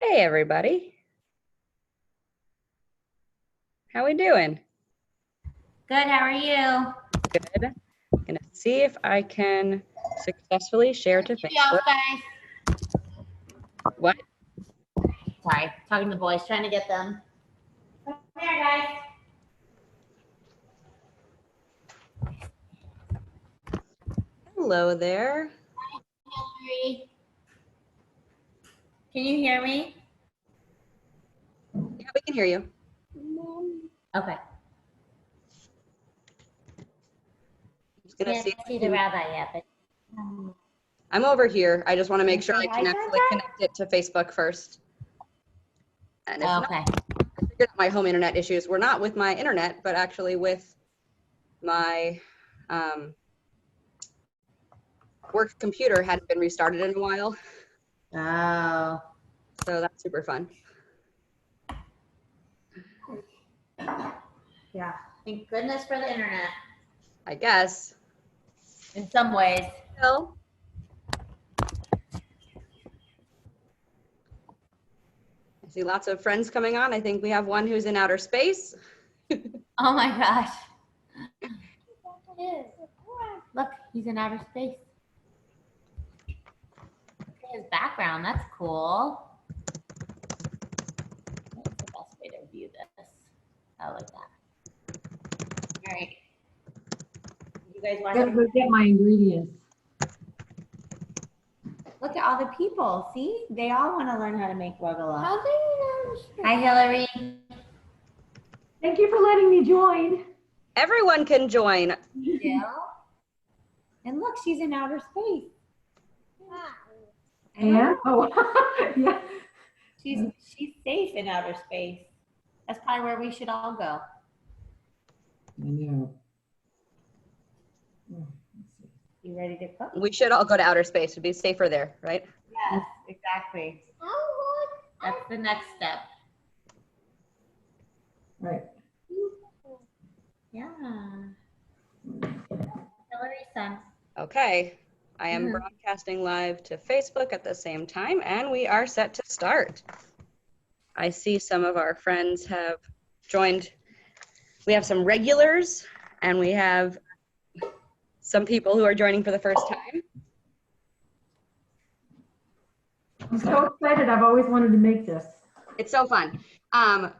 Hey everybody. How we doing? Good, how are you? Good. I'm gonna see if I can successfully share to Facebook. Guys. What? Sorry, talking to the boys, trying to get them. Come here, guys. Hello there. Hillary. Can you hear me? Yeah, we can hear you. Okay. Just gonna Can't see the rabbi yet, but I'm over here. I just want to make sure I can hi, actually connect it to Facebook first. And if not, okay. I figured out my home internet issues were not with my internet, but actually with my work computer hadn't been restarted in a while. Oh. So that's super fun. Yeah. Thank goodness for the internet. I guess. In some ways. Still. I see lots of friends coming on. I think we have one who's in outer space. Oh my gosh. Look, he's in outer space. Look at his background. That's cool. What's the best way to view this? Oh, like that. All right. You guys want Go get my ingredients. Look at all the people. See? They all want to learn how to make rugelach. Hi, Hillary. Thank you for letting me join. Everyone can join. Yeah. And look, she's in outer space. And oh, yeah. She's safe in outer space. That's probably where we should all go. I know. You ready to cook? We should all go to outer space. It'd be safer there, right? Yes, exactly. That's the next step. Right. Yeah. Hillary's son. Okay. I am broadcasting live to Facebook at the same time, and we are set to start. I see some of our friends have joined. We have some regulars, and we have some people who are joining for the first time. I'm so excited. I've always wanted to make this. It's so fun. I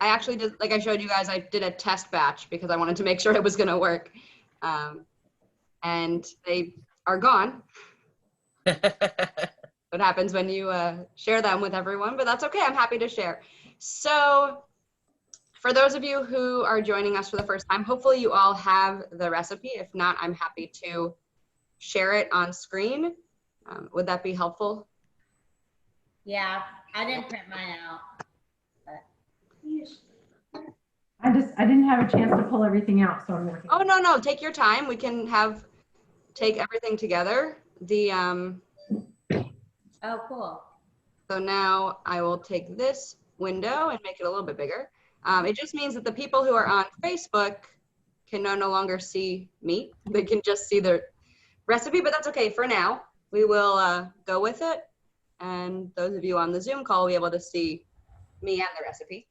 actually did, like I showed you guys, I did a test batch because I wanted to make sure it was going to work. And they are gone. What happens when you share them with everyone, but that's okay. I'm happy to share. So for those of you who are joining us for the first time, hopefully you all have the recipe. If not, I'm happy to share it on screen. Would that be helpful? Yeah, I didn't print mine out. I didn't have a chance to pull everything out, so I'm working. Oh, no, take your time. We can take everything together. Oh, cool. So now I will take this window and make it a little bit bigger. It just means that the people who are on Facebook can no longer see me. They can just see the recipe, but that's okay for now. We will go with it. And those of you on the Zoom call will be able to see me and the recipe.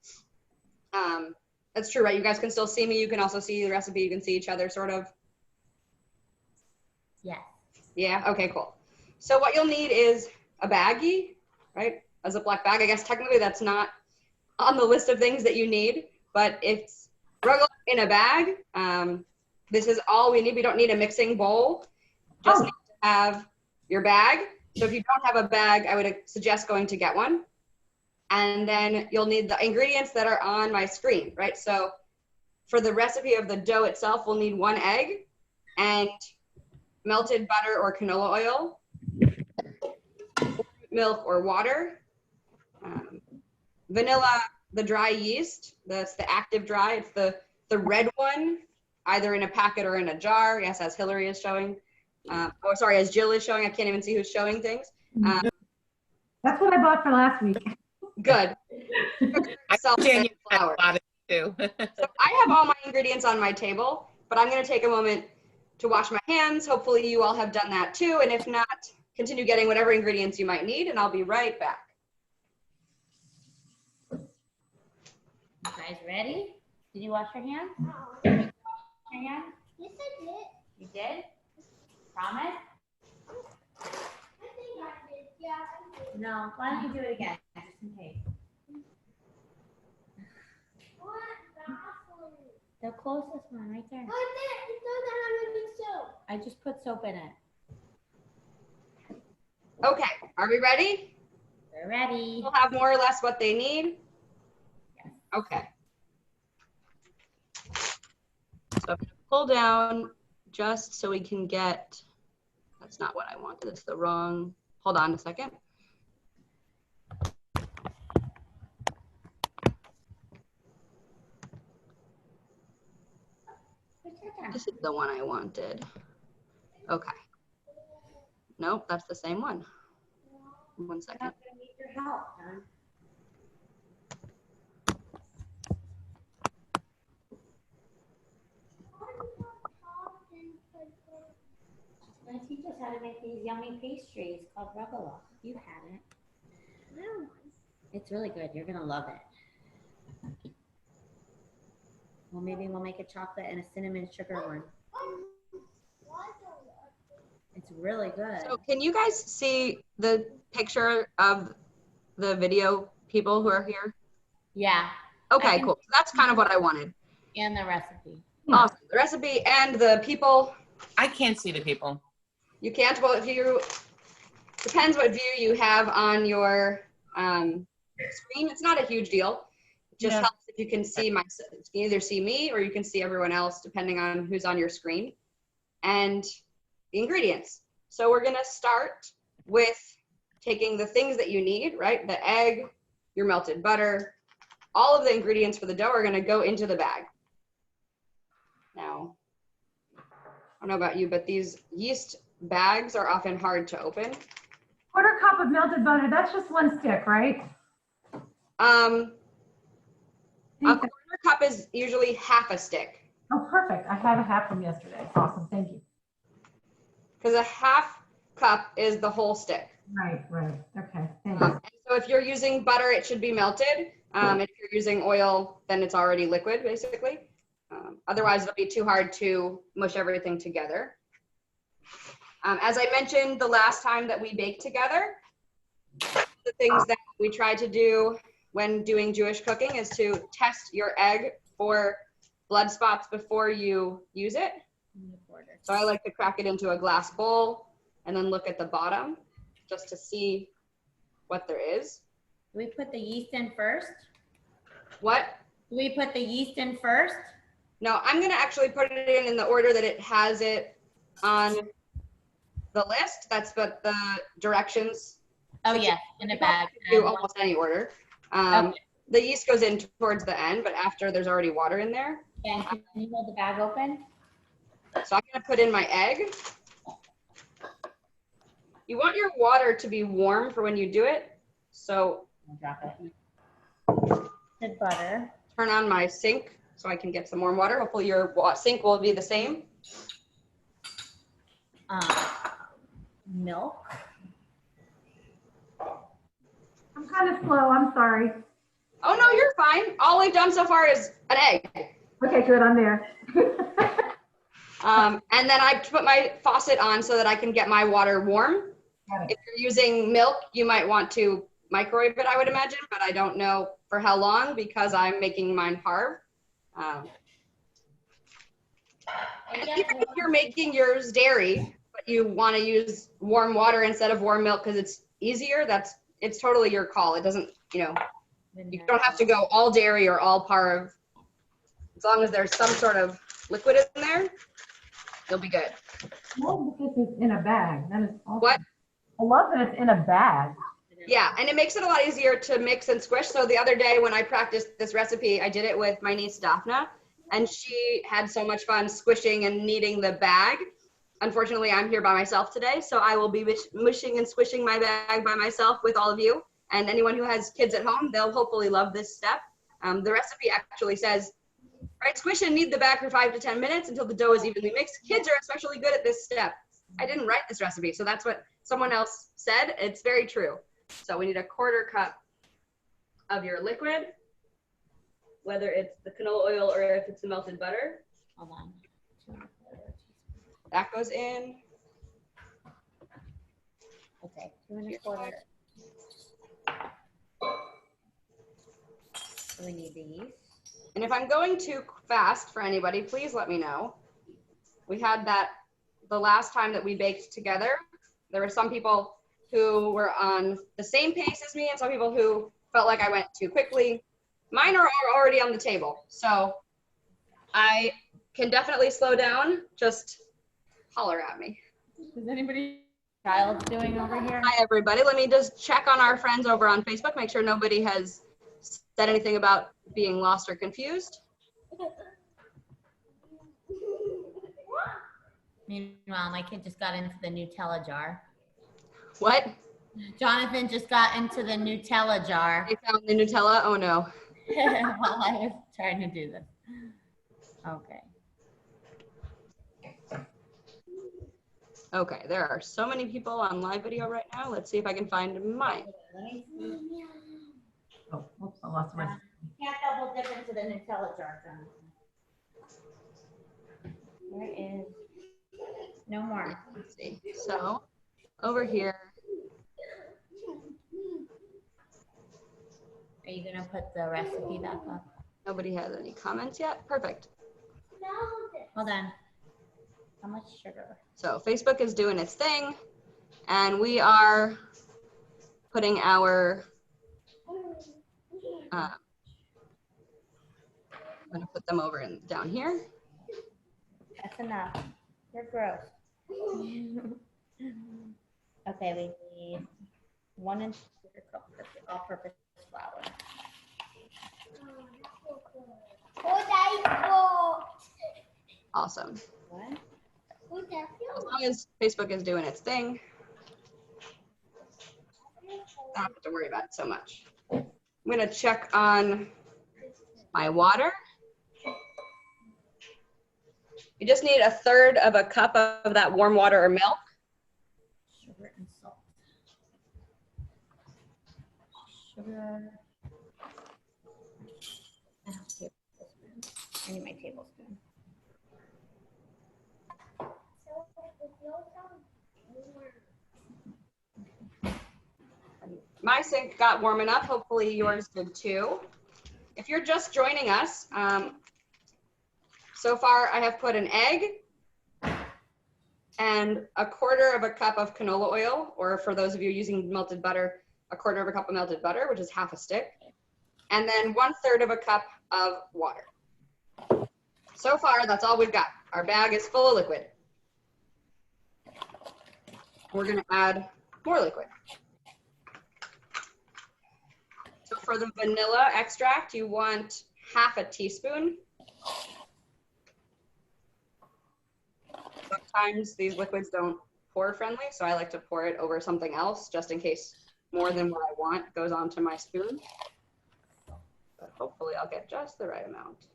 That's true, right? You guys can still see me. You can also see the recipe. You can see each other, sort of. Yeah. Yeah, okay, cool. So what you'll need is a baggie, right? A Ziploc bag. I guess technically that's not on the list of things that you need, but it's rugelach in a bag. This is all we need. We don't need a mixing bowl. Just need to have your bag. So if you don't have a bag, I would suggest going to get one. And then you'll need the ingredients that are on my screen, right? So for the recipe of the dough itself, we'll need 1 egg and melted butter or canola oil, milk or water, vanilla, the dry yeast. That's the active dry. It's the red one, either in a packet or in a jar. Yes, as Hillary is showing. As Jill is showing. I can't even see who's showing things. That's what I bought for last week. Good. Salt and flour. Too. So I have all my ingredients on my table, but I'm going to take a moment to wash my hands. Hopefully you all have done that too. And if not, continue getting whatever ingredients you might need, and I'll be right back. ready? Did you wash your hands? Did you wash your hands? Yes, I did. You did? Promise? I think I did. Yeah, I did. No. Why don't you do it again, just in case? What? Bathroom. The closest one, right there. Oh, it doesn't have any soap. I just put soap in it. Okay, are we ready? We're ready. We'll have more or less what they need. Yes. Okay. So I'm going to pull down just so we can get, that's not what I wanted, it's the wrong, hold on a second. This is the one I wanted. Okay. Nope, that's the same one. 1 second. I'm not gonna need your help, John. She's gonna teach us how to make these yummy pastries called Rugelach. You had it. No. It's really good. You're gonna love it. Well, maybe we'll make a chocolate and a cinnamon sugar one. It's really good. So can you guys see the picture of the video people who are here? Yeah. Okay, cool. So that's kind of what I wanted. And the recipe. Awesome. The recipe and the people. I can't see the people. You can't, well, if you, depends what view you have on your screen. It's not a huge deal. It just helps if you can see you can either see me or you can see everyone else depending on who's on your screen. And the ingredients. So we're gonna start with taking the things that you need, right? The egg, your melted butter, all of the ingredients for the dough are gonna go into the bag. Now, I don't know about you, but these yeast bags are often hard to open. 1/4 cup of melted butter, that's just 1 stick, right? A 1/4 cup is usually half a stick. Oh, perfect. I have a half from yesterday. Awesome, thank you. Because a half cup is the whole stick. Right, okay, thanks. And so if you're using butter, it should be melted. If you're using oil, then it's already liquid, basically. Otherwise, it'll be too hard to mush everything together. As I mentioned the last time that we baked together, the things that we try to do when doing Jewish cooking is to test your egg for blood spots before you use it. So I like to crack it into a glass bowl and then look at the bottom just to see what there is. Do we put the yeast in first? What? Do we put the yeast in first? No, I'm gonna actually put it in the order that it has it on the list. That's what the directions. Oh yes, in a bag. Do almost any order. Okay. The yeast goes in towards the end, but after there's already water in there. And can you hold the bag open? So I'm gonna put in my egg. You want your water to be warm for when you do it. So I'll drop it. The butter. turn on my sink so I can get some warm water. Hopefully your sink will be the same. Milk. I'm kind of slow, I'm sorry. Oh no, you're fine. All we've done so far is an egg. Okay, good, I'm there. And then I put my faucet on so that I can get my water warm. Got it. If you're using milk, you might want to microwave it, I would imagine, but I don't know for how long because I'm making mine parve. Even if you're making yours dairy, but you want to use warm water instead of warm milk because it's easier, it's totally your call. It doesn't, you don't have to go all dairy or all parve. As long as there's some sort of liquid in there, you'll be good. I love that this is in a bag. That is awesome. What? I love that it's in a bag. Yeah, and it makes it a lot easier to mix and squish. So the other day when I practiced this recipe, I did it with my niece Daphna, and she had so much fun squishing and kneading the bag. Unfortunately, I'm here by myself today, so I will be mushing and squishing my bag by myself with all of you. And anyone who has kids at home, they'll hopefully love this step. The recipe actually says, right, squish and knead the bag for 5 to 10 minutes until the dough is evenly mixed. Kids are especially good at this step. I didn't write this recipe, so that's what someone else said. It's very true. So we need a 1/4 cup of your liquid. whether it's the canola oil or if it's the melted butter. Hold on. That goes in. Okay, 2¼ So we need the yeast. And if I'm going too fast for anybody, please let me know. We had that the last time that we baked together. There were some people who were on the same pace as me and some people who felt like I went too quickly. Mine are already on the table, so I can definitely slow down. Just holler at me. Is anybody child doing over here? Hi, everybody. Let me just check on our friends over on Facebook, make sure nobody has said anything about being lost or confused. Meanwhile, my kid just got into the Nutella jar. What? Jonathan just got into the Nutella jar. I found the Nutella? Oh, no. While I was trying to do this. Okay. Okay, there are so many people on live video right now. Let's see if I can find mine. Let me see. Oh, oops, I lost my. Can't double dip into the Nutella jar, Jonathan. Where is? No more. Let's see. So, over here. Are you gonna put the recipe back up? Nobody has any comments yet. Perfect. Hold on. How much sugar? So Facebook is doing its thing, and we are putting our, I'm gonna put them over down here. That's enough. You're gross. Okay, we need 1 cup all-purpose flour. Awesome. What? As long as Facebook is doing its thing, I don't have to worry about it so much. I'm gonna check on my water. You just need 1/3 cup of that warm water or milk. Sugar and salt. Sugar. I need my tablespoon. My sink got warm enough. Hopefully yours did too. If you're just joining us, so far I have put an egg and 1/4 cup of canola oil, or for those of you using melted butter, 1/4 cup of melted butter, which is half a stick, and then 1/3 cup of water. So far, that's all we've got. Our bag is full of liquid. We're gonna add more liquid. So for the vanilla extract, you want 1/2 teaspoon. Sometimes these liquids don't pour friendly, so I like to pour it over something else just in case more than what I want goes onto my spoon. But hopefully I'll get just the right amount.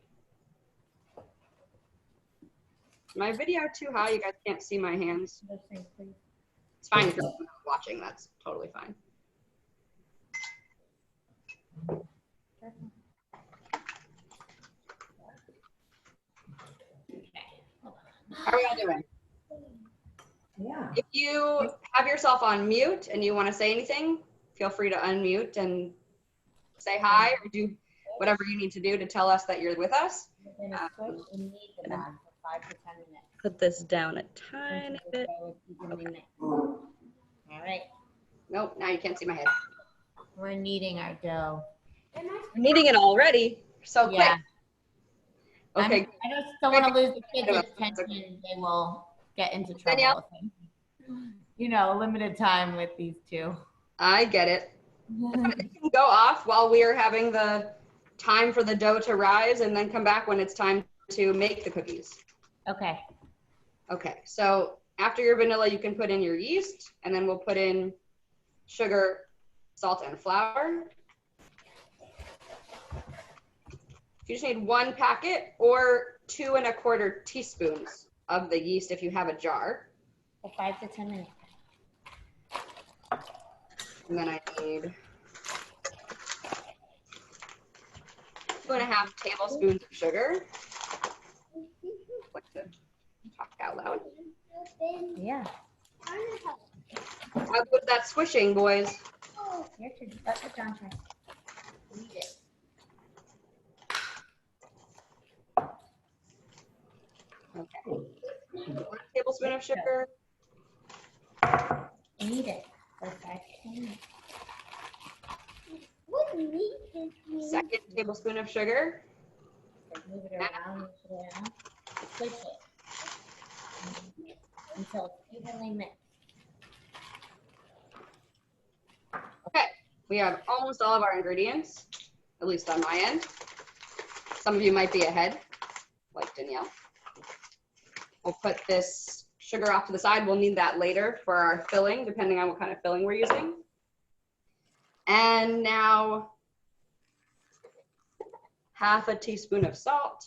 My video too high, you guys can't see my hands. It's fine if you're not watching, that's totally fine. How are y'all doing? Yeah. If you have yourself on mute and you want to say anything, feel free to unmute and say hi or do whatever you need to do to tell us that you're with us. We're gonna switch and knead the bag for 5 to 10 minutes. Put this down a tiny bit. Okay. All right. Nope, now you can't see my head. We're kneading our dough. We're kneading it already. So quick. Yeah. Okay. I just don't want to lose the kids' attention. They will get into trouble. Danielle? You know, limited time with these two. I get it. It can go off while we are having the time for the dough to rise and then come back when it's time to make the cookies. Okay. Okay, so after your vanilla, you can put in your yeast, and then we'll put in sugar, salt, and flour. You just need 1 packet or 2 1/4 teaspoons of the yeast if you have a jar. For 5 to 10 minutes. And then I need 2.5 tablespoons of sugar. Like to talk out loud. Yeah. How good that swishing, boys? Your turn. Let John try. Eat it. Okay. 1 tablespoon of sugar. Eat it for 5 minutes. Second tablespoon of sugar. So move it around, move it around. Switch it until it's evenly mixed. Okay, we have almost all of our ingredients, at least on my end. Some of you might be ahead, like Danielle. We'll put this sugar off to the side. We'll need that later for our filling, depending on what kind of filling we're using. And now, half a teaspoon of salt.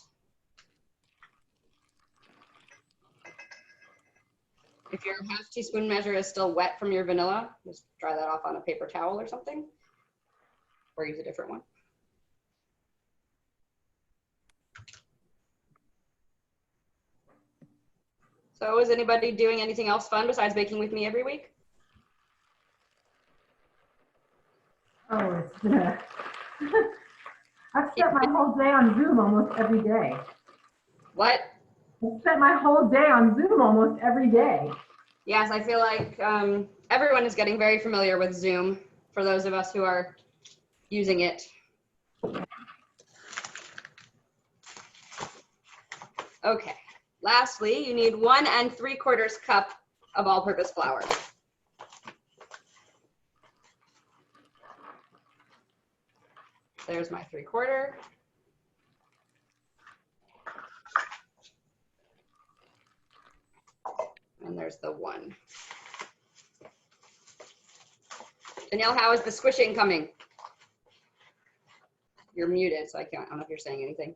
If your half teaspoon measure is still wet from your vanilla, just dry that off on a paper towel or something, or use a different one. So is anybody doing anything else fun besides baking with me every week? Oh, it's I've spent my whole day on Zoom almost every day. What? I've spent my whole day on Zoom almost every day. Yes, I feel like everyone is getting very familiar with Zoom for those of us who are using it. Okay, lastly, you need 1 3/4 cup of all-purpose flour. There's my 3/4. And there's the 1. Danielle, how is the squishing coming? You're muted, so I don't know if you're saying anything.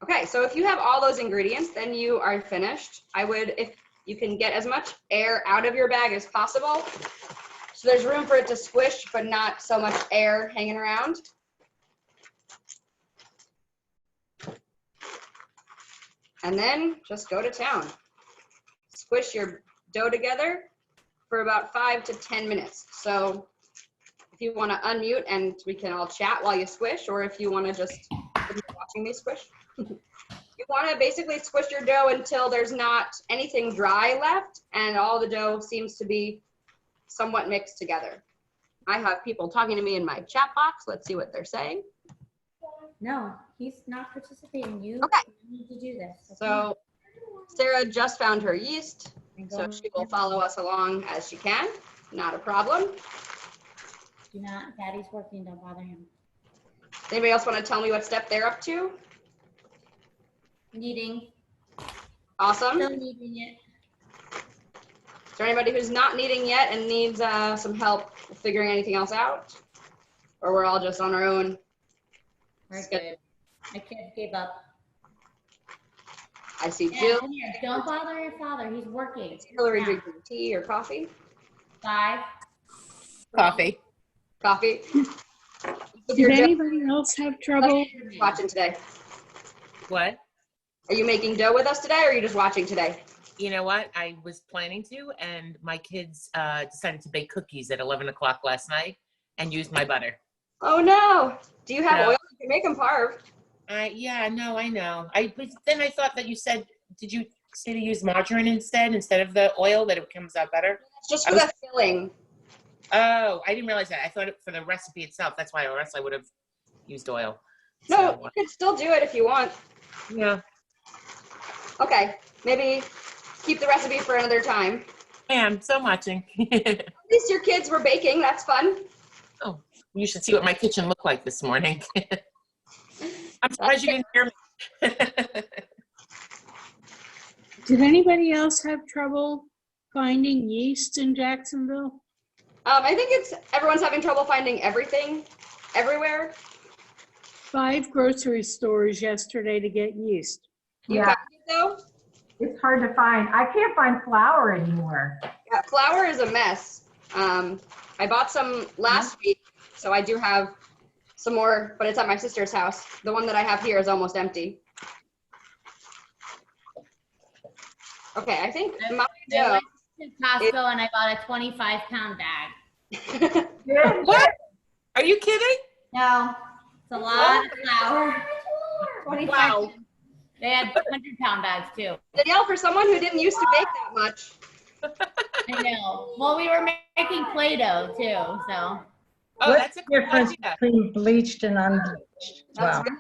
Okay, so if you have all those ingredients, then you are finished. I would, if you can get as much air out of your bag as possible, so there's room for it to squish, but not so much air hanging around. And then just go to town. Squish your dough together for about 5 to 10 minutes. So if you want to unmute and we can all chat while you squish, or if you want to just watching me squish. You want to basically squish your dough until there's not anything dry left and all the dough seems to be somewhat mixed together. I have people talking to me in my chat box. Let's see what they're saying. No, he's not participating. You need to do this. Okay? So Sarah just found her yeast, so she will follow us along as she can. Not a problem. Do not, Daddy's working, don't bother him. Anybody else want to tell me what step they're up to? Kneading. Awesome. Still kneading it. Is there anybody who's not kneading yet and needs some help figuring anything else out? Or we're all just on our own? We're good. My kids gave up. I see Yeah, Jill. come here. Don't bother your father. He's working. Hillary Yeah. drinking tea or coffee? 5. Coffee. Coffee. Did anybody else have trouble? Watching today. What? Are you making dough with us today, or are you just watching today? You know what? I was planning to, and my kids decided to bake cookies at 11 o'clock last night and used my butter. Oh no! Do you have No. oil? You can make them parve. Yeah, no, I know. But then I thought that you said, did you say to use margarine instead of the oil, that it comes out better? It's just for the filling. Oh, I didn't realize that. I thought it for the recipe itself. That's why, or else I would have used oil. No, So, you can still do it if you want. yeah. Okay, maybe keep the recipe for another time. I am so watching. At least your kids were baking. That's fun. Oh, you should see what my kitchen looked like this morning. I'm surprised you didn't hear me. Did anybody else have trouble finding yeast in Jacksonville? I think everyone's having trouble finding everything everywhere. 5 grocery stores yesterday to get yeast. You Yeah. found it though? It's hard to find. I can't find flour anymore. Yeah, flour is a mess. I bought some last week, so I do have some more, but it's at my sister's house. The one that I have here is almost empty. Okay, I think my I dough. went to Costco and I bought a 25-pound bag. What? Are you kidding? No, it's a lot of flour. 25 Wow. pounds. They had 100-pound bags too. Danielle, for someone who didn't used to bake that much. I know. Well, we were making Play-Doh too, so. Oh, that's a What's the good difference idea. between bleached and unbleached? That's Wow. good.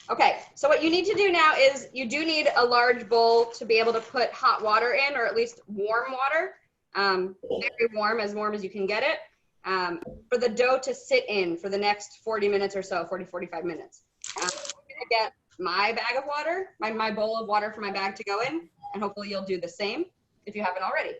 Okay, so what you need to do now is you do need a large bowl to be able to put hot water in, or at least warm water, very warm as you can get it, for the dough to sit in for the next 40 minutes or so, 45 minutes. I'm gonna get my bag of water, my bowl of water for my bag to go in, and hopefully you'll do the same if you haven't already.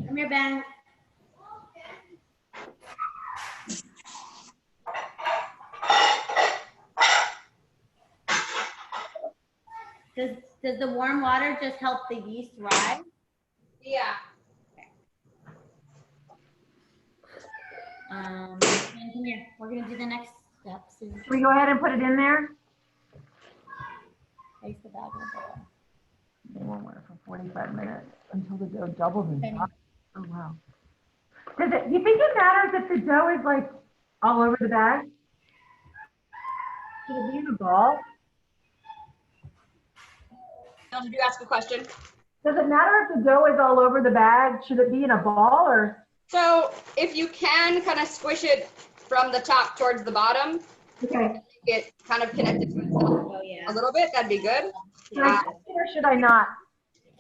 Come here, Ben. Does the warm water just help the yeast rise? Yeah. Ben, come here. We're gonna do the next steps. Should we go ahead and put it in there? Place the bag in the bowl. Warm water for 45 minutes until the dough doubles in Okay. size. Oh, wow. Do you think it matters if the dough is like all over the bag? Should it be in a ball? Now, did you ask a question? Does it matter if the dough is all over the bag? Should it be in a ball or? So if you can kind of squish it from the top towards the bottom, Okay. get kind of connected to itself Oh, yeah. a little bit, that'd be good. Should I squish it or should I not?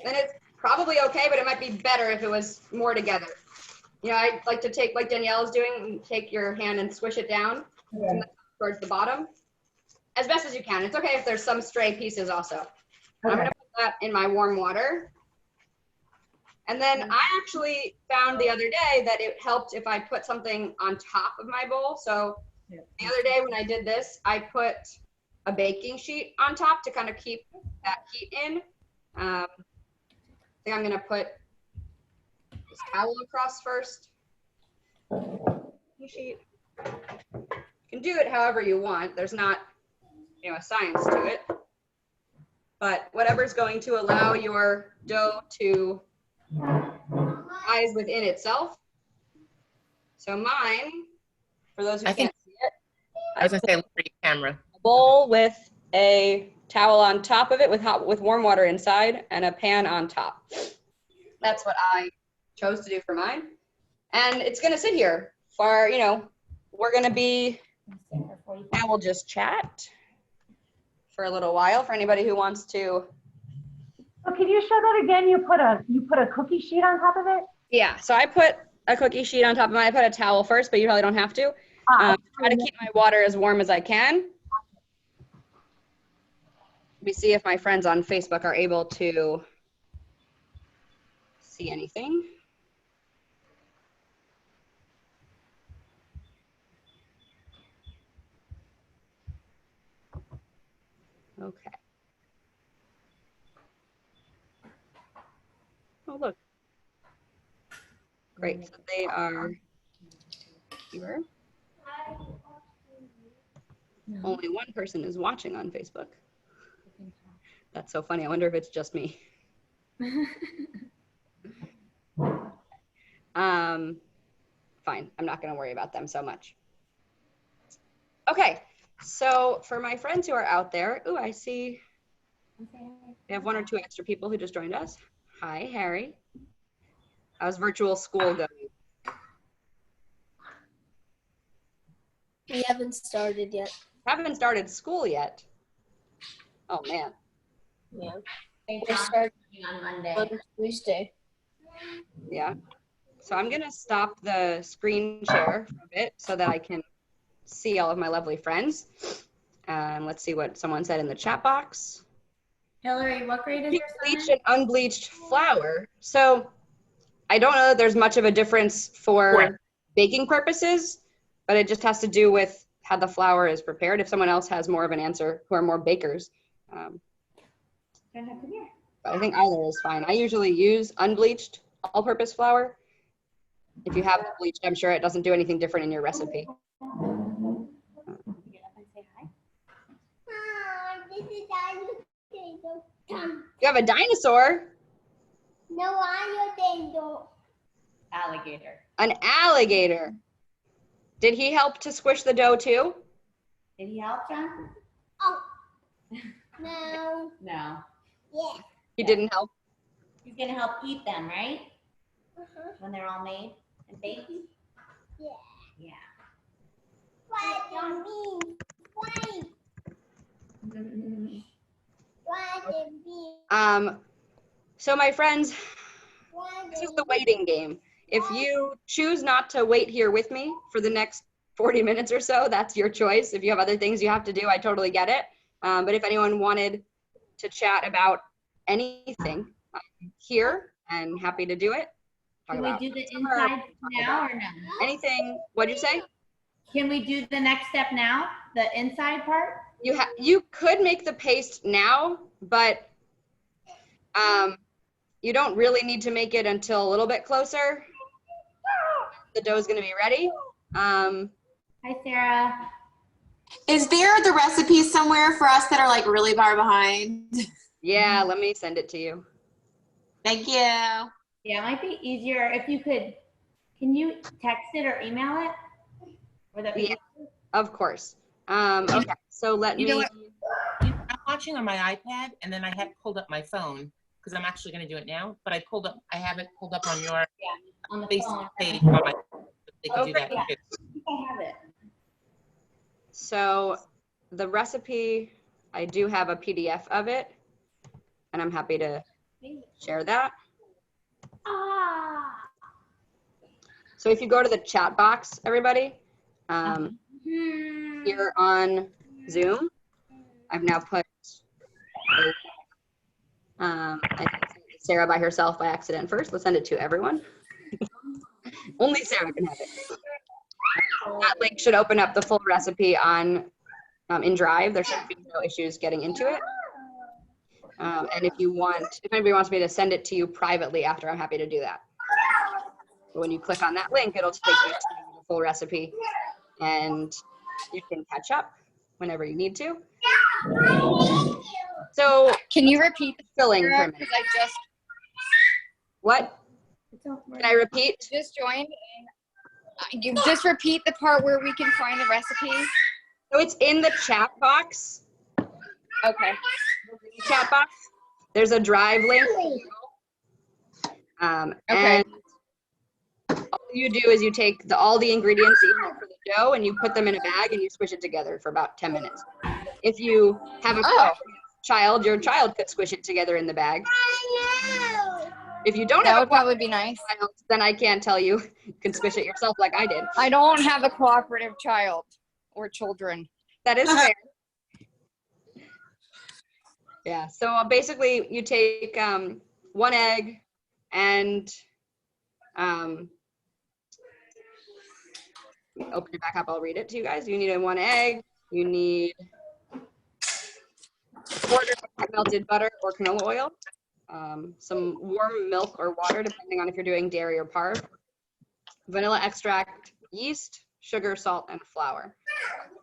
Then it's probably okay, but it might be better if it was more together. You know, I like to take, like Danielle is doing, and take your hand and squish it down from the top towards the bottom as best as you can. It's okay if there's some stray pieces also. I'm Okay. gonna put that in my warm water. And then I actually found the other day that it helped if I put something on top of my bowl. So the other day when I did this, I put a baking sheet on top to kind of keep that heat in. I think I'm gonna put this towel across first. Sheet. You can do it however you want. There's not, you know, a science to it. But whatever's going to allow your dough to rise within itself. So mine, for those who I think- can't see it, I was gonna say, look for your camera. a bowl with a towel on top of it with warm water inside and a pan on top. That's what I chose to do for mine. And it's gonna sit here for, you know, we're gonna be, I will just chat for a little while for anybody who wants to. So can you show that again? You put a cookie sheet on top of it? Yeah, so I put a cookie sheet on top of mine. I put a towel first, but you probably don't have to. Try to keep my water as warm as I can. Let me see if my friends on Facebook are able to see anything. Okay. Oh, look. Great, so they are here. Only one person is watching on Facebook. That's so funny. I wonder if it's just me. Fine. I'm not going to worry about them so much. Okay. So for my friends who are out there, ooh, I see we have 1 or 2 extra people who just joined us. Hi, Harry. How's virtual school going? We haven't started yet. Haven't started school yet. Oh man. Yeah. They We start on Monday. on Tuesday. Yeah. So I'm gonna stop the screen share for a bit so that I can see all of my lovely friends. And let's see what someone said in the chat box. Hillary, what grade is your Bleached son and unbleached flour. So I don't know that there's much of a difference for Correct. baking purposes, but it just has to do with how the flour is prepared. If someone else has more of an answer, who are more bakers. But I think either is fine. I usually use unbleached all-purpose flour. If you have bleached, I'm sure it doesn't do anything different in your recipe. This is dinosaur. You have a dinosaur, No, I'm your dinosaur. Alligator. an alligator. Did he help to squish the dough too? Did he help, John? Oh. No. No. Yeah. He didn't help. He's gonna help eat them, right? Uh-huh. When they're all made and baked? Yeah. Yeah. What do you mean? What do you mean? So my friends, What this do is the waiting game. If you choose not to wait here with me for the next 40 minutes or so, that's your choice. If you have other things you have to do, I totally get it. But if anyone wanted to chat about anything, I'm here and happy to do it. Can we do the inside now or no? Anything, what'd you say? Can we do the next step now? The inside part? You could make the paste now, but you don't really need to make it until a little bit closer. The dough is going to be ready. Hi, Sarah. Is there the recipe somewhere for us that are like really far behind? Yeah, let me send it to you. Thank you. Yeah, it might be easier if you could. Can you text it or email it? Would that be Yeah, of course. Okay, so let You know me. what? I'm watching on my iPad, and then I had pulled up my phone because I'm actually going to do it now. But I have it pulled up on your on the phone? Facebook page. On my, they can do that Yeah. too. I think I have it. So the recipe, I do have a PDF of it, and I'm happy to share that. Ah. So if you go to the chat box, everybody, here on Zoom, I've now put I sent Sarah by herself by accident first. Let's send it to everyone. Only Sarah can have it. That link should open up the full recipe on in Drive. There should be no issues getting into it. And if anybody wants me to send it to you privately after, I'm happy to do that. But when you click on that link, it'll take you to the full recipe, and you can catch up whenever you need to. So Can you repeat filling for a minute. because I What? Can I repeat? just joined and you just repeat the part where we can find the recipe. So it's in the chat box. Okay. Chat box. There's a Drive link. Okay. And all you do is you take all the ingredients that you have for the dough and you put them in a bag and you squish it together for about 10 minutes. If you have a child, your child could squish it together in the bag. If you don't That have would probably be nice. child, then I can't tell you. You can squish it yourself like I did. I don't have a cooperative child or children. That is fair. Yeah, so basically you take 1 egg and open it back up, I'll read it to you guys. You need 1 egg, you need 1/4 cup melted butter or canola oil, some warm milk or water, depending on if you're doing dairy or parve, vanilla extract, yeast, sugar, salt, and flour.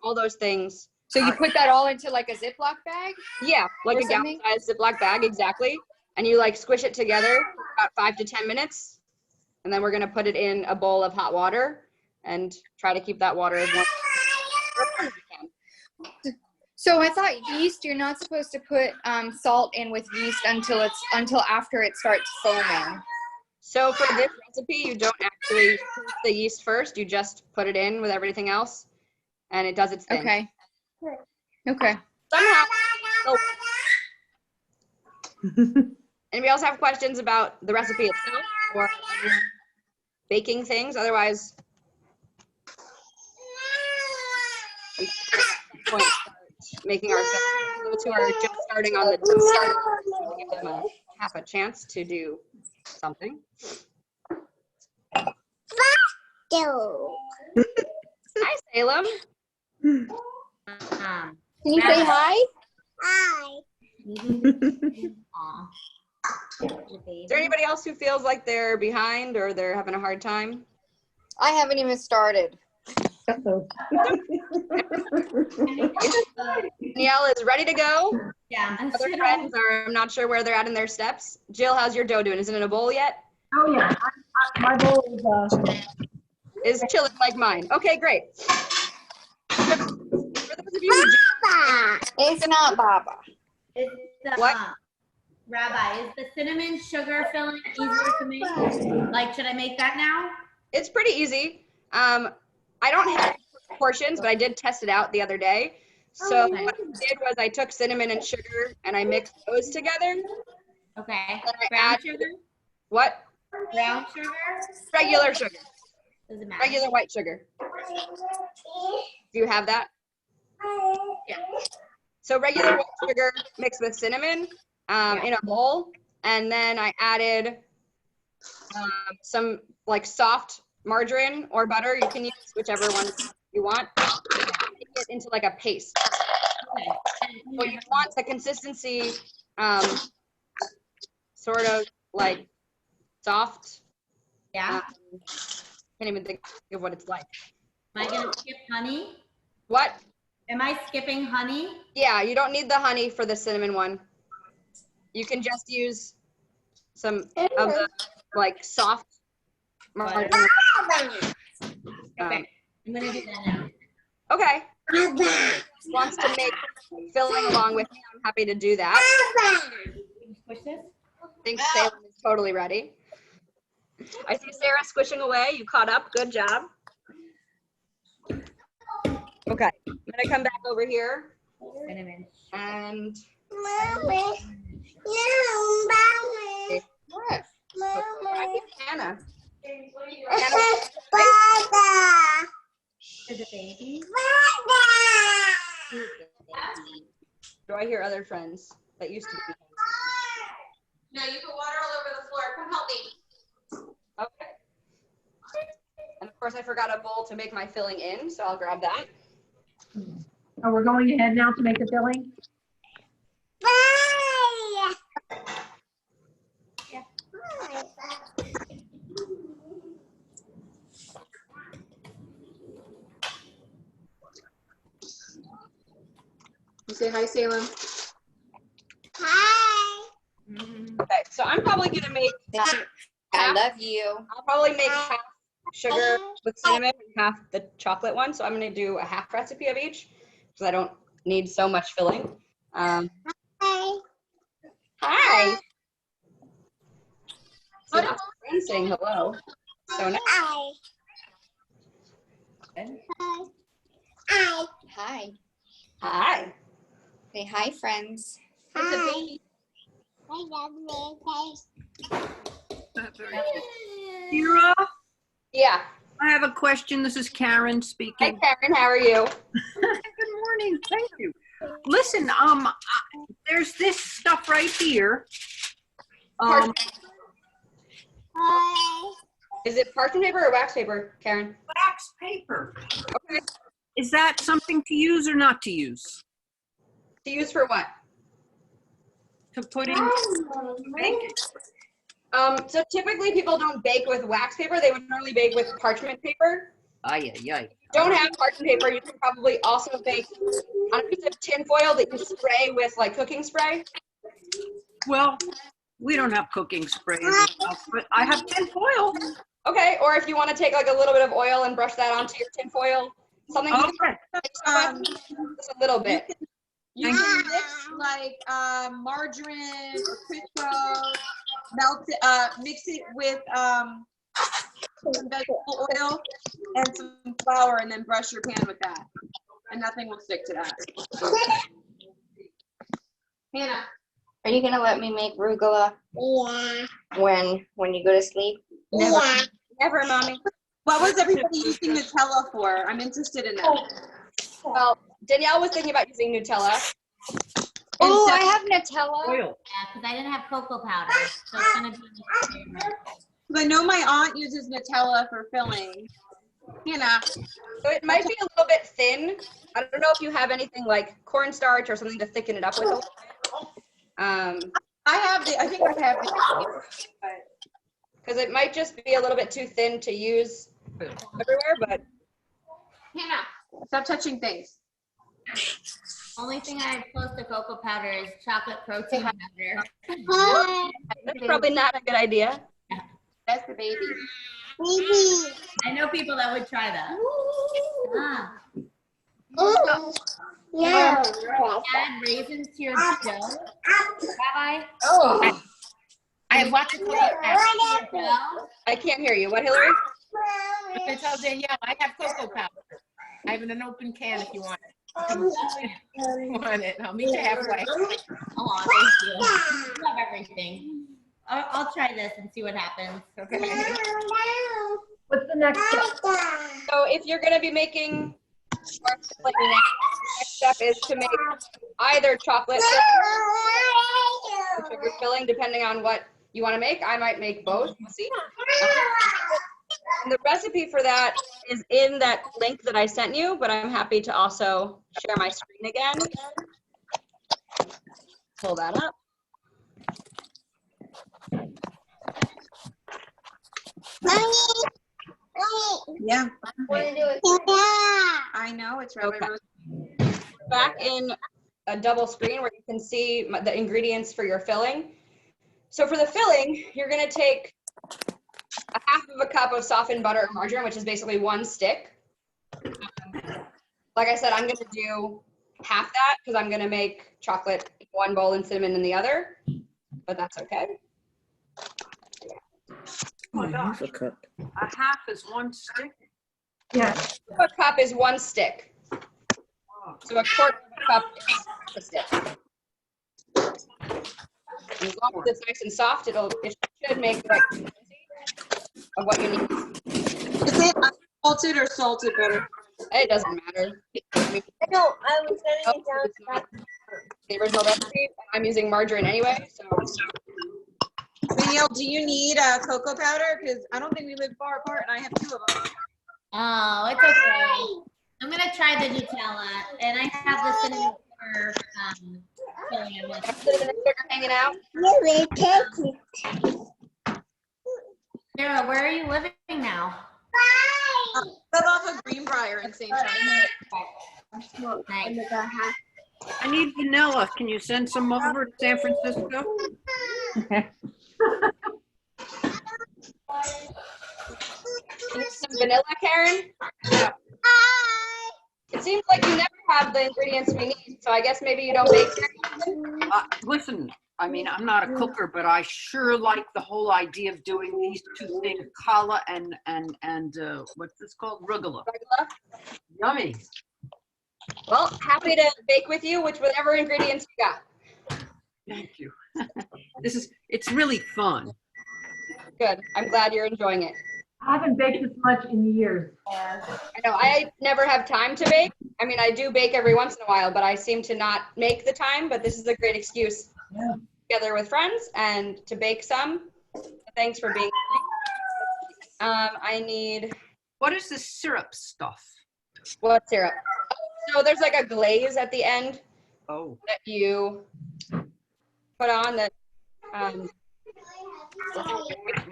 All those things. So you put that all into like a Ziploc bag? Yeah, like Or a gallon-sized Ziploc bag, exactly. And you like squish it together for about 5 to 10 minutes. And then we're gonna put it in a bowl of hot water and try to keep that water as warm as you can. So I thought yeast, you're not supposed to put salt in with yeast until after it starts foaming. So for this recipe, you don't actually put the yeast first. You just put it in with everything else, and it does its thing. Okay. Okay. Somehow. Anybody else have questions about the recipe itself or other baking things? Otherwise, we can start making our those who are just starting on the dough, give them half a chance to do something. Hi, Salem. Can you say hi? Hi. Aw. Is there anybody else who feels like they're behind or they're having a hard time? I haven't even started. Danielle is ready to go. Yeah. Other friends are, I'm not sure where they're at in their steps. Jill, how's your dough doing? Is it in a bowl yet? Oh, yeah. My bowl is, Is chilling like mine. Okay, great. For those of you who It's not Baba. Is the, What? Rabbi, is the cinnamon sugar filling easier to make? Like, should I make that now? it's pretty easy. I don't have portions, but I did test it out the other day. So what I did was I took cinnamon and sugar and I mixed those together. Okay. Then I Brown add sugar? what? Brown sugar? Regular sugar. Doesn't matter. Regular white sugar. Do you have that? Yeah. So regular white sugar mixed with cinnamon in a bowl, and then I added some like soft margarine or butter. You can use whichever one you want. Make it into like a paste. Okay. So you want the consistency sort of like soft. Yeah. Can't even think of what it's like. Am I gonna skip honey? What? Am I skipping honey? Yeah, you don't need the honey for the cinnamon one. You can just use some of the like soft margarine. Okay. I'm gonna do that now. Okay. Wants to make filling along with me. I'm happy to do that. Push this. I think Salem is totally ready. I see Sarah squishing away. You caught up. Good job. Okay. I'm gonna come back over here Cinnamon. and Mommy. I think Hannah. Is it baby? Do I hear other friends that used to be? No, you put water all over the floor. Come help me. Okay. And of course, I forgot a bowl to make my filling in, so I'll grab that. oh, we're going ahead now to make the filling? You say hi, Salem. Hi. Okay, so I'm probably gonna make I love you. I'll probably make half sugar with cinnamon and half the chocolate one. So I'm gonna do a half recipe of each because I don't need so much filling. Hi. Hi. So that's my friend saying hello. So nice. Hi. Hi. Hi. Hi. Hi. Say hi, friends. Hi. I love me. Shira, Yeah. I have a question. This is Karen Hi, speaking. Karen. How are you? Good morning. Thank you. Listen, there's this stuff right here. Hi. Is it parchment paper or wax paper, Karen? Wax paper. Okay. Is that something to use or not to use? To use for what? To put in baking. So typically people don't bake with wax paper. They would normally bake with parchment paper. Ay, ay, ay. Don't have parchment paper, you can probably also bake on a piece of tin foil that you spray with like cooking spray. Well, we don't have cooking spray in this house, but I have tin foil. Okay, or if you want to take like a little bit of oil and brush that onto your tin foil, something you Okay. can just a little bit. You can mix like margarine or Crisco, melt it, mix it with some vegetable oil and some flour, and then brush your pan with that, and nothing will stick to that. Hannah, Are you gonna let me make rugelach Yeah. when you go to sleep? Yeah. Never, mommy. what was everybody using Nutella for? I'm interested in that. Well, Danielle was thinking about using Nutella. Oh, I have Nutella. Oil. Yeah, because I didn't have cocoa powder, so it's gonna be an experiment. I know my aunt uses Nutella for filling. Hannah. So it might be a little bit thin. I don't know if you have anything like cornstarch or something to thicken it up with a little bit. I think I have the, Because it might just be a little bit too thin to use everywhere, but Hannah, stop touching things. Only thing I have close to cocoa powder is chocolate protein powder. that's probably not a good idea. That's the baby. I know people that would try that. Ah. Yeah. Add raisins to your dough, Rabbi. Oh, I have lots of cocoa powder. Dough. I can't hear you. What, Hillary? I'm gonna tell Danielle, I have cocoa powder. I have an open can if you want it. Want it? I'll meet you halfway. Oh, thank you. You have everything. I'll try this and see what happens. Okay. What's the next step? So if you're going to be making, like, the next step is to make either chocolate or sugar filling, depending on what you want to make. I might make both. We'll see. And the recipe for that is in that link that I sent you, but I'm happy to also share my screen again. Pull that up. Yeah. I know, it's Rabbi Okay. Rose. Back in a double screen where you can see the ingredients for your filling. So for the filling, you're going to take a half of a cup of softened butter or margarine, which is basically one stick. Like I said, I'm going to do half that because I'm going to make chocolate in one bowl and cinnamon in the other, but that's okay. Oh my gosh. A half is one stick? Yes. A cup is one stick. So a quarter of a cup is a stick. And as long as it's nice and soft, it should make the right consistency of what you need. Is it unsalted or salted butter? It doesn't matter. I mean, No, I was sending it it's not the original recipe. I'm using margarine anyway, so. Danielle, do you need cocoa powder? Because I don't think we live far apart and I have two of them. Oh, it's okay. I'm gonna try the Nutella, and I have the cinnamon for filling it with. Cinnamon and sugar hanging out. Shira, where are you living now? Live off of Greenbrier in St. John. Nice. I need vanilla. Can you send some over to San Francisco? Need some vanilla, Karen? Yeah. It seems like you never have the ingredients we need, so I guess maybe you don't bake very often. Listen, I mean, I'm not a cooker, but I sure like the whole idea of doing these two things, challah and what's this called? Rugelach. Rugelach? Yummy. Well, happy to bake with you with whatever ingredients you got. Thank you. It's really fun. Good. I'm glad you're enjoying it. I haven't baked this much in years. I know I never have time to bake. I mean, I do bake every once in a while, but I seem to not make the time. But this is a great excuse together with friends and to bake some. Thanks for being here. I need. What is this syrup stuff? What syrup? So there's like a glaze at the end Oh. that you put on that.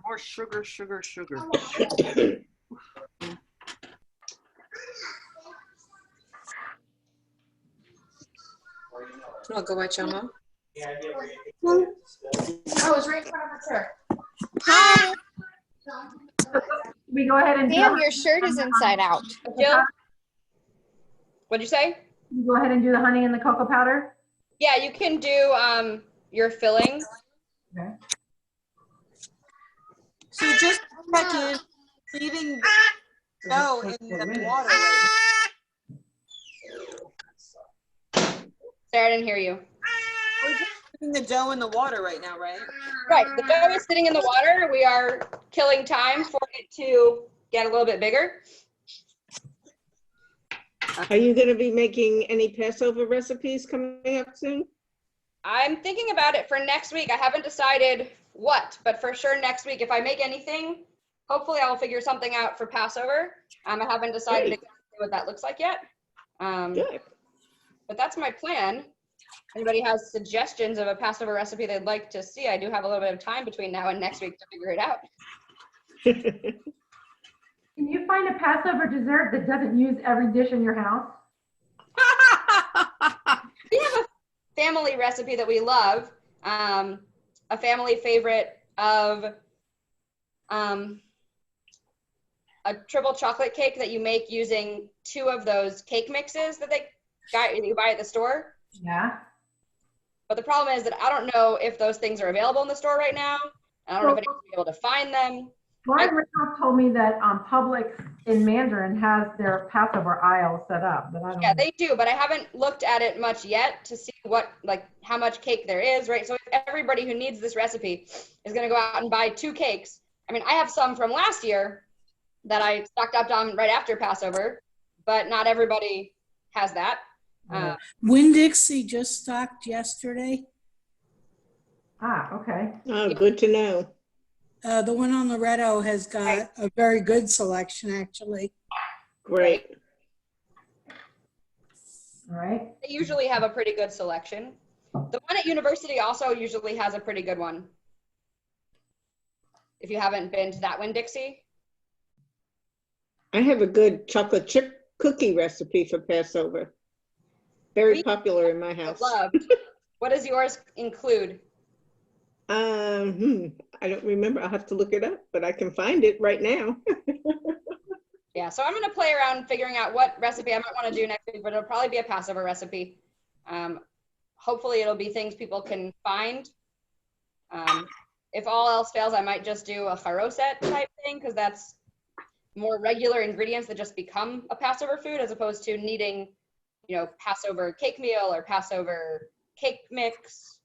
More sugar, sugar, sugar. I'll go by Chama. Oh, it's right in front of her. Hi. We go ahead and Damn, your shirt is inside out. Jill, what'd you say? You go ahead and do the honey and the cocoa powder. Yeah, you can do your filling. Okay. So just check in, leaving dough in the water. Sarah, I didn't hear you. We're just putting the dough in the water right now, right? Right, the dough is sitting in the water. We are killing time for it to get a little bit bigger. Are you going to be making any Passover recipes coming up soon? I'm thinking about it for next week. I haven't decided what, but for sure next week, if I make anything, hopefully I will figure something out for Passover. I haven't decided Great. exactly what that looks like yet. Good. But that's my plan. Anybody has suggestions of a Passover recipe they'd like to see? I do have a little bit of time between now and next week to figure it out. Can you find a Passover dessert that doesn't use every dish in your house? We have a family recipe that we love, a family favorite of a triple chocolate cake that you make using 2 of those cake mixes that you buy at the store. Yeah. But the problem is that I don't know if those things are available in the store right now. I don't know if anyone's be able to find them. Lauren Rittenhouse told me that Publix in Mandarin has their Passover aisle set up, but I don't Yeah, know. they do, but I haven't looked at it much yet to see how much cake there is, right? So if everybody who needs this recipe is going to go out and buy 2 cakes. I mean, I have some from last year that I stocked up on right after Passover, but not everybody has that. Winn-Dixie just stocked yesterday. Ah, okay. Oh, good to know. The one on Loretto has got a very good selection, actually. Great. All right. They usually have a pretty good selection. The one at university also usually has a pretty good one. If you haven't been to that Winn-Dixie. I have a good chocolate chip cookie recipe for Passover. Very popular in my house. Loved. What does yours include? I don't remember. I'll have to look it up, but I can find it right now. Yeah, so I'm going to play around figuring out what recipe I might want to do next week, but it'll probably be a Passover recipe. Hopefully it'll be things people can find. If all else fails, I might just do a charoset type thing, because that's more regular ingredients that just become a Passover food, as opposed to needing, Passover cake meal or Passover cake mix.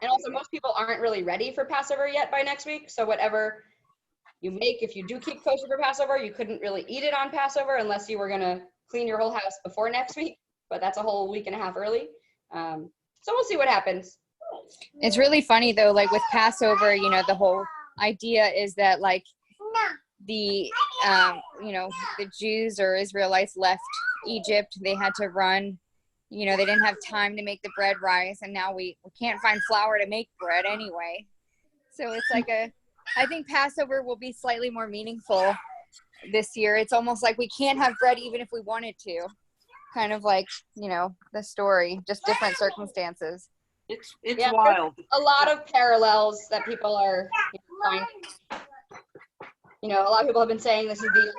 And also, most people aren't really ready for Passover yet by next week. So whatever you make, if you do keep kosher for Passover, you couldn't really eat it on Passover unless you were going to clean your whole house before next week. But that's a whole week and a half early. So we'll see what happens. It's really funny though, like with Passover, the whole idea is that the Jews or Israelites left Egypt. They had to run. They didn't have time to make the bread rise, and now we can't find flour to make bread anyway. So it's I think Passover will be slightly more meaningful this year. It's almost like we can't have bread even if we wanted to. Kind of like, the story, just different circumstances. It's wild. A lot of parallels that people are finding. A lot of people have been saying this is the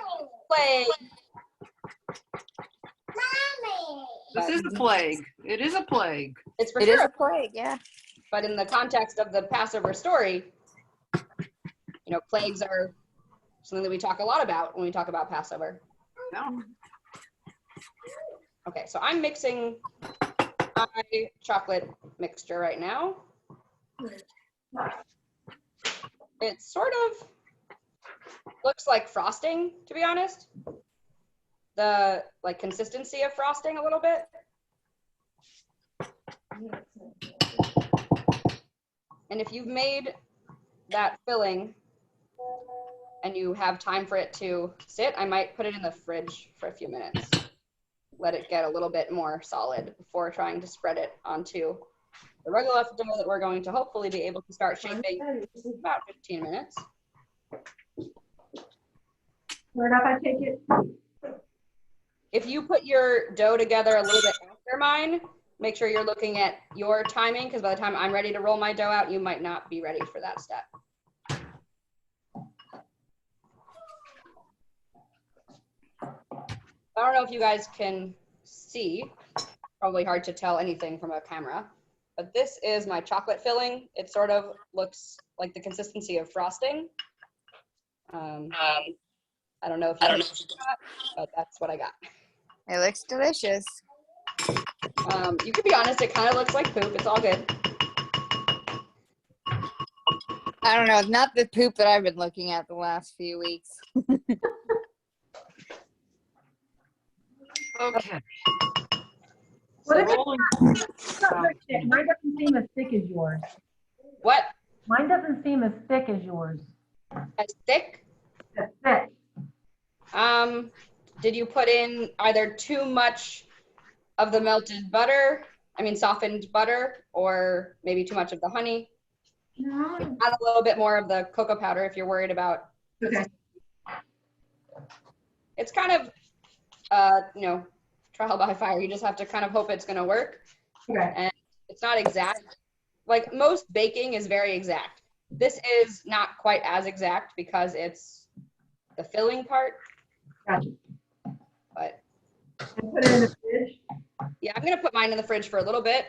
plague. This is a plague. It is a plague. It's for It sure is a plague, yeah. But in the context of the Passover story, plagues are something that we talk a lot about when we talk about Passover. No. Okay, so I'm mixing my chocolate mixture right now. It sort of looks like frosting, to be honest. The consistency of frosting a little bit. And if you've made that filling and you have time for it to sit, I might put it in the fridge for a few minutes. Let it get a little bit more solid before trying to spread it onto the Rugelach dough that we're going to hopefully be able to start shaping in about 15 minutes. Where up I take it? If you put your dough together a little bit after mine, make sure you're looking at your timing, because by the time I'm ready to roll my dough out, you might not be ready for that step. I don't know if you guys can see, probably hard to tell anything from a camera, but this is my chocolate filling. It sort of looks like the consistency of frosting. I don't know if you got, but that's what I got. It looks delicious. You could be honest, it kind of looks like poop. It's all good. I don't know, not the poop that I've been looking at the last few weeks. Okay. What if Rolling. mine doesn't seem as thick as yours. What? Mine doesn't seem as thick as yours. As thick? That's it. Did you put in either too much of the melted butter, softened butter, or maybe too much of the honey? No. Add a little bit more of the cocoa powder if you're worried about. Okay. It's kind of, trial by fire. You just have to kind of hope it's going to work. Okay. And it's not exact. Like most baking is very exact. This is not quite as exact because it's the filling part. Gotcha. But And put it in the fridge. yeah, I'm going to put mine in the fridge for a little bit.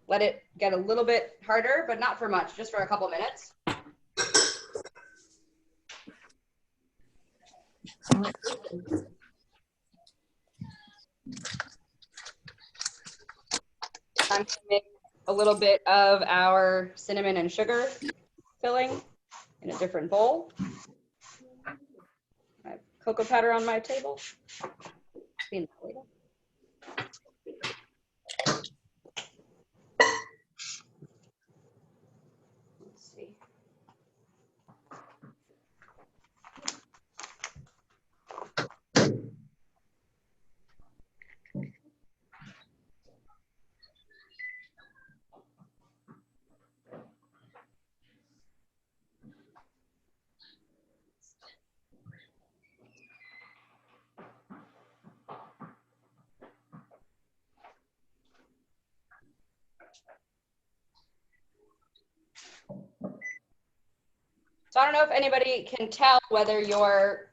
Let it get a little bit harder, but not for much, just for a couple minutes. I'm going to make a little bit of our cinnamon and sugar filling in a different bowl. I have cocoa powder on my table. Clean that later. Let's see. So I don't know if anybody can tell whether your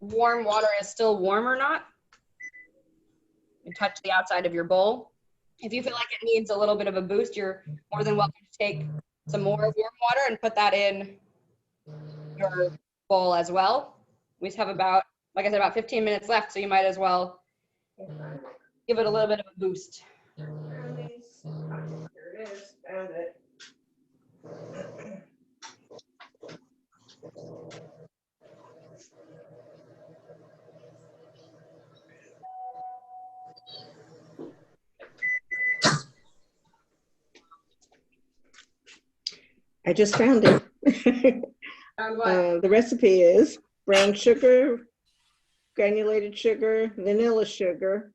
warm water is still warm or not. You touch the outside of your bowl. If you feel like it needs a little bit of a boost, you're more than welcome to take some more warm water and put that in your bowl as well. We just have about, like I said, about 15 minutes left, so you might as well give it a little bit of a boost. Here it is, found it. I just found it. The recipe is brown sugar, granulated sugar, vanilla sugar.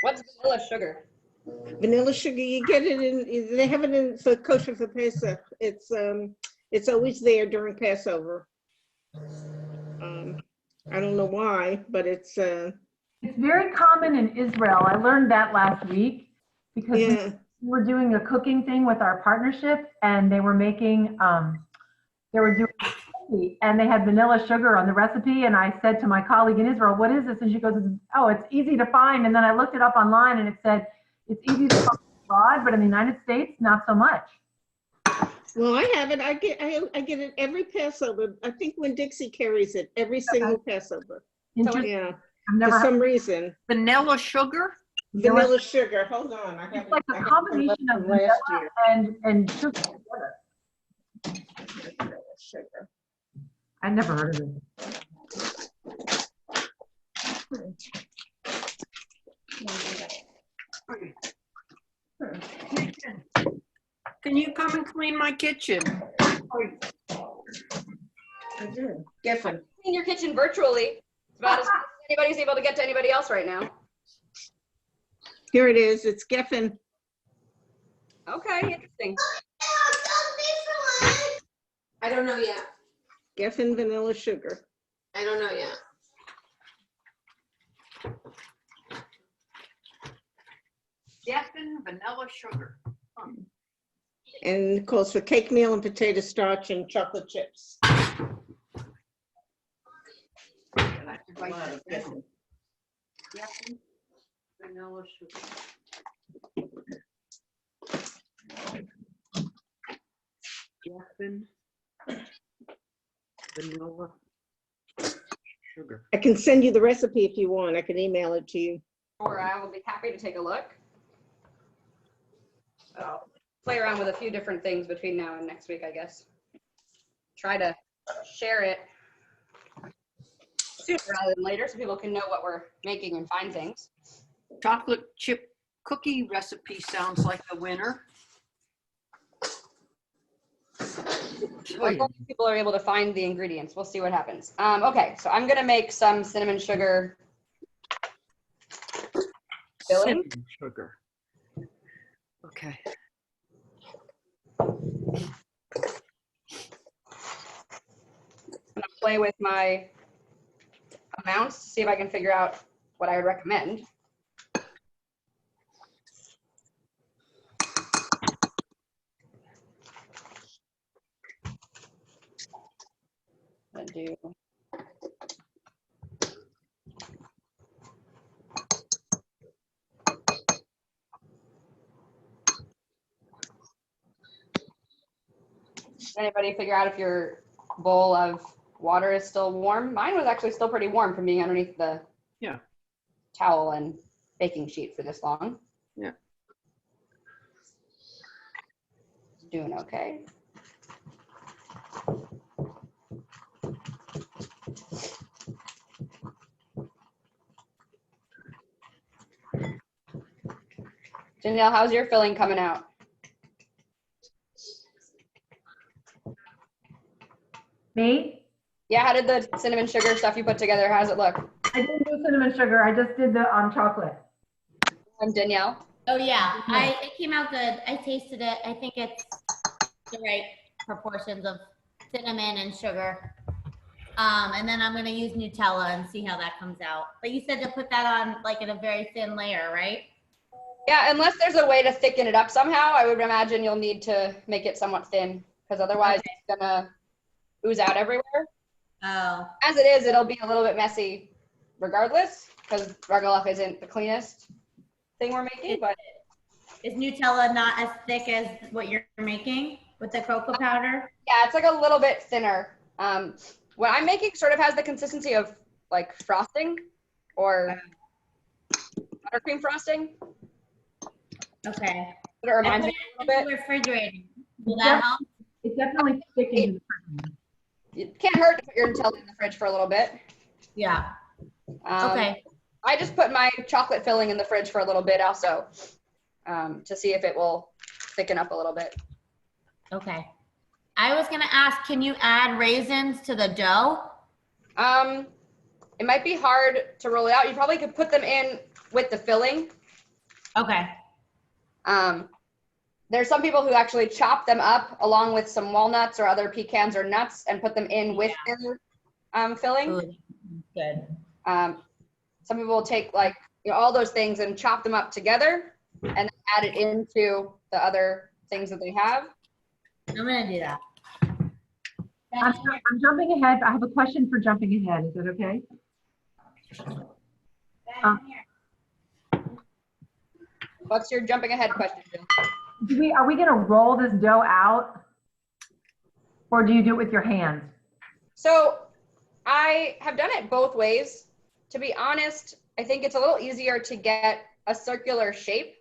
What's vanilla sugar? Vanilla sugar, you get it in, they have it in, so kosher for Pesach. It's always there during Passover. I don't know why, but it's very common in Israel. I learned that last week because we were doing a cooking thing with our partnership, and they were making, they were doing cookie, and they had vanilla sugar on the recipe. And I said to my colleague in Israel, "What is this?" And she goes, "Oh, it's easy to find." And then I looked it up online, and it said it's easy to find abroad, but in the United States, not so much. Well, I have it. I get it every Passover. I think when Dixie carries it every single Passover. Yeah, for some reason. Vanilla sugar? Vanilla sugar. Hold on. It's like a combination of vanilla and sugar together. Sugar. I never heard of it. Can you come and clean my kitchen? I do. Geffen. Clean your kitchen virtually. It's about as fast as anybody's able to get to anybody else right now. Here it is. It's Geffen. Okay, interesting. I don't know yet. Geffen vanilla sugar. I don't know yet. Geffen vanilla sugar. And it calls for cake meal and potato starch and chocolate chips. Geffen vanilla sugar. Geffen vanilla sugar. I can send you the recipe if you want. I can email it to you. Or I will be happy to take a look. I'll play around with a few different things between now and next week, I guess. Try to share it sooner rather than later so people can know what we're making and find things. Chocolate chip cookie recipe sounds like a winner. Hopefully people are able to find the ingredients. We'll see what happens. Okay, so I'm gonna make some cinnamon sugar filling. Cinnamon sugar. Okay. I'm gonna play with my amounts, see if I can figure out what I would recommend. I'm gonna do anybody figure out if your bowl of water is still warm? Mine was actually still pretty warm from being underneath the towel and baking sheet for this long. Yeah. Doing okay. Danielle, how's your filling coming out? Me? Yeah, how did the cinnamon sugar stuff you put together, how does it look? I didn't do cinnamon sugar. I just did the chocolate. And Danielle? Oh yeah, it came out good. I tasted it. I think it's the right proportions of cinnamon and sugar. And then I'm gonna use Nutella and see how that comes out. But you said to put that on like in a very thin layer, right? Yeah, unless there's a way to thicken it up somehow, I would imagine you'll need to make it somewhat thin because otherwise it's gonna ooze out everywhere. Oh. As it is, it'll be a little bit messy regardless because Rugelach isn't the cleanest thing we're making, but. Is Nutella not as thick as what you're making with the cocoa powder? Yeah, it's like a little bit thinner. What I'm making sort of has the consistency of like frosting or buttercream frosting. Okay. It reminds me a little bit. Refrigerator. Will that help? It's definitely sticking to the fridge. It can't hurt to put your Nutella in the fridge for a little bit. Yeah. Okay. I just put my chocolate filling in the fridge for a little bit also to see if it will thicken up a little bit. Okay. I was gonna ask, can you add raisins to the dough? It might be hard to roll it out. You probably could put them in with the filling. Okay. There's some people who actually chop them up along with some walnuts or other pecans or nuts and put them in with their filling. Ooh, good. Some people will take like all those things and chop them up together and then add it into the other things that they have. I'm gonna do that. I'm jumping ahead. I have a question for jumping ahead. Is that okay? What's your jumping ahead question, Jill? Are we going to roll this dough out, or do you do it with your hands? So I have done it both ways. To be honest, I think it's a little easier to get a circular shape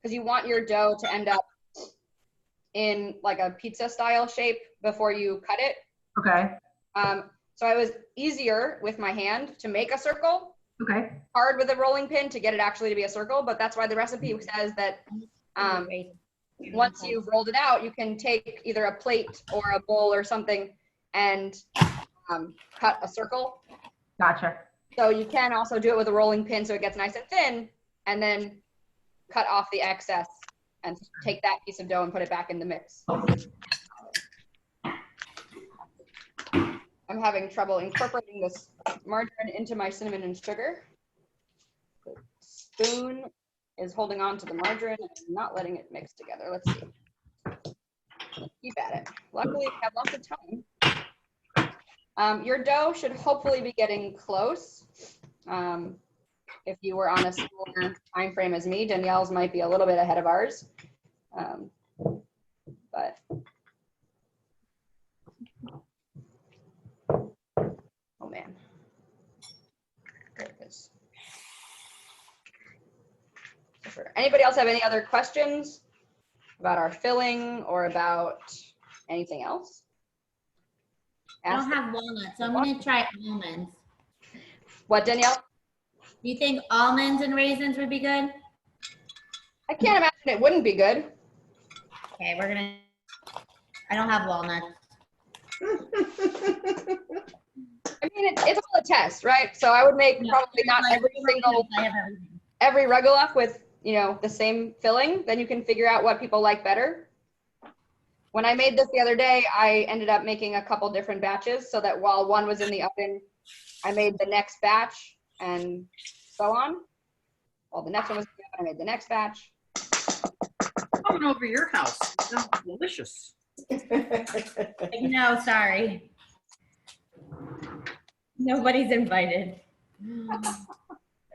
because you want your dough to end up in like a pizza style shape before you cut it. Okay. So it was easier with my hand to make a circle. Okay. Hard with a rolling pin to get it actually to be a circle, but that's why the recipe says that once you've rolled it out, you can take either a plate or a bowl or something and cut a circle. Gotcha. So you can also do it with a rolling pin so it gets nice and thin and then cut off the excess and take that piece of dough and put it back in the mix. I'm having trouble incorporating this margarine into my cinnamon and sugar. The spoon is holding on to the margarine and not letting it mix together. Let's see. Let's keep at it. Luckily, we have lots of time. Your dough should hopefully be getting close. If you were on a similar time frame as me, Danielle's might be a little bit ahead of ours. But oh man, there it is. Anybody else have any other questions about our filling or about anything else? I don't have walnuts, so I'm gonna try almonds. What, Danielle? Do you think almonds and raisins would be good? I can't imagine it wouldn't be good. Okay, we're gonna I don't have walnuts. I mean, it's all a test, right? So I would make probably not every Rugelach with, you know, the same filling. Then you can figure out what people like better. When I made this the other day, I ended up making a couple different batches so that while one was in the oven, I made the next batch and so on. While the next one was in the oven, I made the next batch. Coming over your house. It sounds delicious. No, sorry. Nobody's invited. The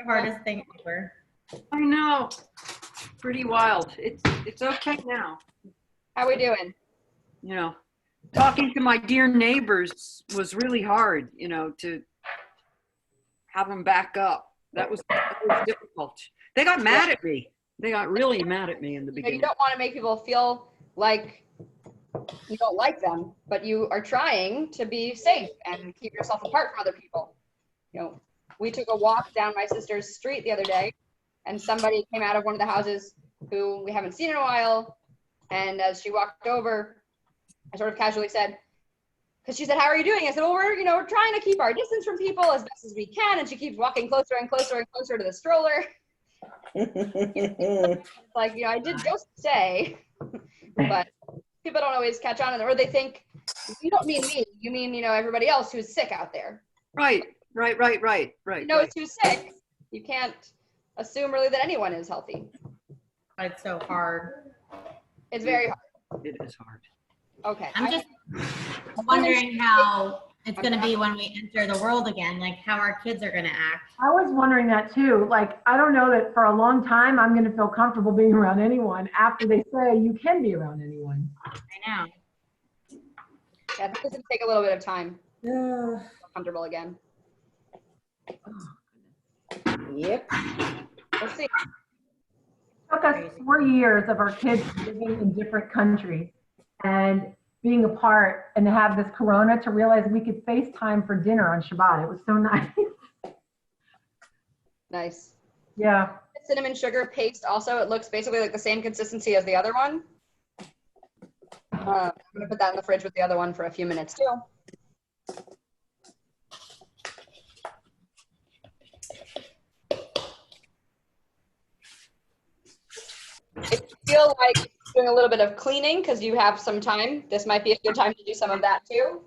hardest thing ever. I know. Pretty wild. It's okay now. How we doing? You know, talking to my dear neighbors was really hard, you know, to have them back up. That was difficult. They got mad at me. They got really mad at me in the beginning. You don't want to make people feel like you don't like them, but you are trying to be safe and keep yourself apart from other people. You know, we took a walk down my sister's street the other day, and somebody came out of one of the houses who we haven't seen in a while. And as she walked over, I sort of casually said, because she said, "How are you doing?" I said, "Well, we're trying to keep our distance from people as best as we can." And she keeps walking closer and closer and closer to the stroller. It's like, I did just say, but people don't always catch on, or they think you don't mean me, you mean, everybody else who's sick out there. Right. It's who's sick. You can't assume really that anyone is healthy. It's so hard. It's very hard. It is hard. Okay. I'm just wondering how it's going to be when we enter the world again, like how our kids are going to act. I was wondering that too. Like, I don't know that for a long time I'm going to feel comfortable being around anyone after they say you can be around anyone. I know. Yeah, this is going to take a little bit of time. Yeah. Comfortable again. Yep. Let's see. It took us 4 years of our kids living in different countries and being apart, and to have this corona to realize we could FaceTime for dinner on Shabbat. It was so nice. Nice. Yeah. Cinnamon sugar paste also, it looks basically like the same consistency as the other one. I'm going to put that in the fridge with the other one for a few minutes too. If you feel like doing a little bit of cleaning because you have some time, this might be a good time to do some of that too.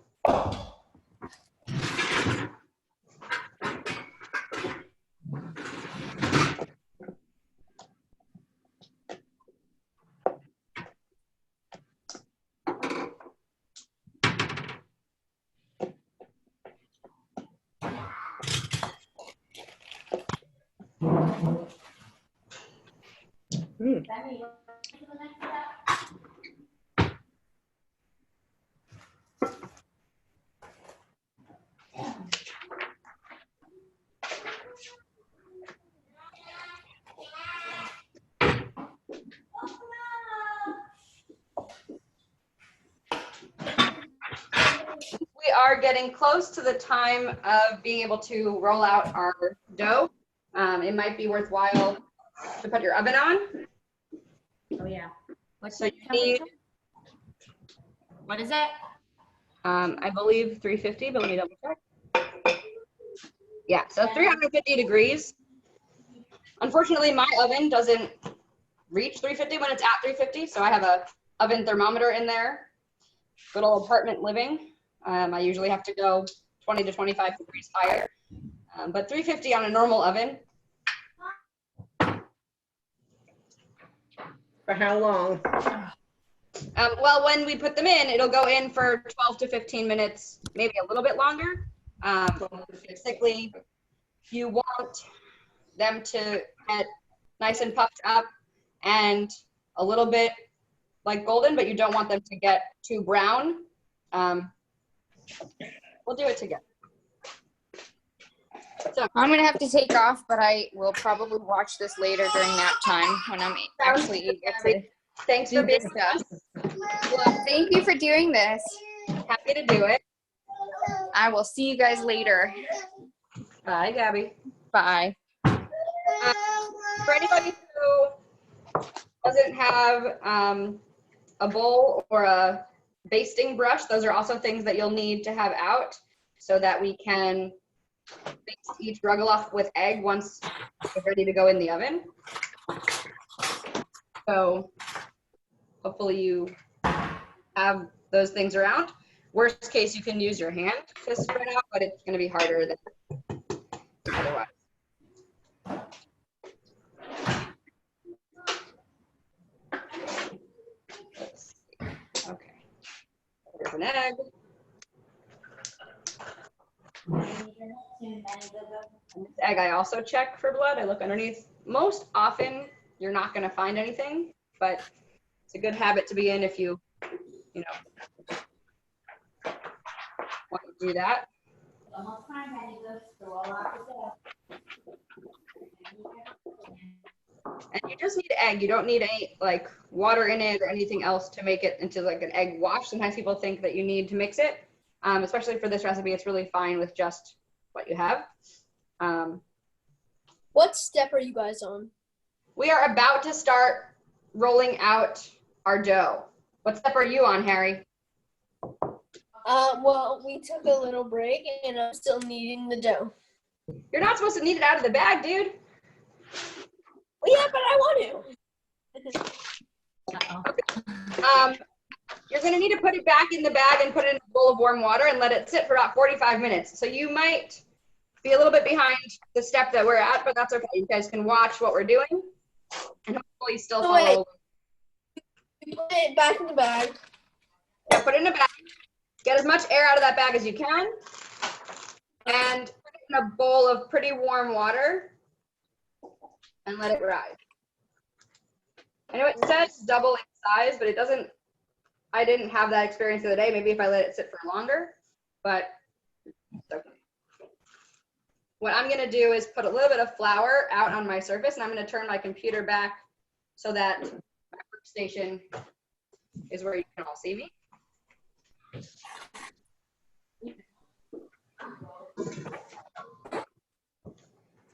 We are getting close to the time of being able to roll out our dough. It might be worthwhile to put your oven on. Oh yeah. What's So you need, what is it? I believe 350, but let me double check. Yeah, so 350 degrees. Unfortunately, my oven doesn't reach 350 when it's at 350, so I have a oven thermometer in there. Good old apartment living. I usually have to go 20 to 25 degrees higher, but 350 on a normal oven. For how long? Well, when we put them in, it'll go in for 12 to 15 minutes, maybe a little bit longer. Basically, you want them to get nice and puffed up and a little bit like golden, but you don't want them to get too brown. We'll do it together. So I'm gonna have to take off, but I will probably watch this later during nap time when I'm actually able to. Thanks for being with us. Well, thank you for doing this. Happy to do it. I will see you guys later. Bye, Gabby. Bye. For anybody who doesn't have a bowl or a basting brush. Those are also things that you'll need to have out so that we can baste each Rugelach with egg once it's ready to go in the oven. So hopefully you have those things around. Worst case, you can use your hand to spread out, but it's going to be harder than otherwise. Let's see. Okay. Here's an egg. This egg I also check for blood. I look underneath. Most often you're not going to find anything, but it's a good habit to be in if you know, want to do that. And you just need egg. You don't need any like water in it or anything else to make it into like an egg wash. Sometimes people think that you need to mix it. Especially for this recipe, it's really fine with just what you have. What step are you guys on? We are about to start rolling out our dough. What step are you on, Harry? Well, we took a little break and I'm still kneading the dough. You're not supposed to knead it out of the bag, dude. Well, yeah, but I want to. Okay. You're going to need to put it back in the bag and put it in a bowl of warm water and let it sit for about 45 minutes. So you might be a little bit behind the step that we're at, but that's okay. You guys can watch what we're doing and hopefully still follow. Put it back in the bag. Yeah, put it in a bag. Get as much air out of that bag as you can. And put it in a bowl of pretty warm water and let it rise. I know it says double in size, but it doesn't. I didn't have that experience the other day. Maybe if I let it sit for longer, but it's okay. What I'm going to do is put a little bit of flour out on my surface, and I'm going to turn my computer back so that my workstation is where you can all see me.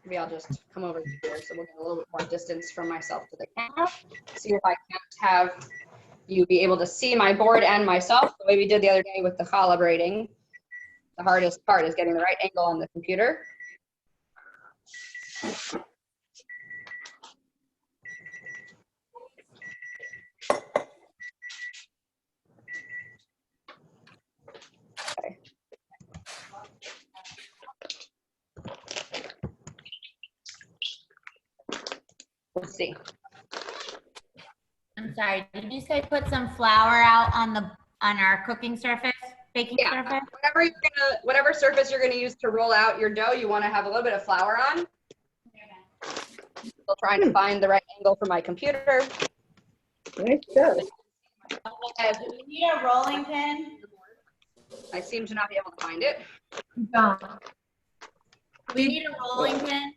Maybe I'll just come over here so we'll get a little bit more distance from myself to the camera. See if I can't have you be able to see my board and myself the way we did the other day with the challah braiding. The hardest part is getting the right angle on the computer. Okay. Let's see. I'm sorry, did you say put some flour out on our cooking surface, baking surface? Whatever surface you're gonna use to roll out your dough, you wanna have a little bit of flour on. Still trying to find the right angle for my computer. Nice job. Do we need a rolling pin? I seem to not be able to find it. We need a rolling pin.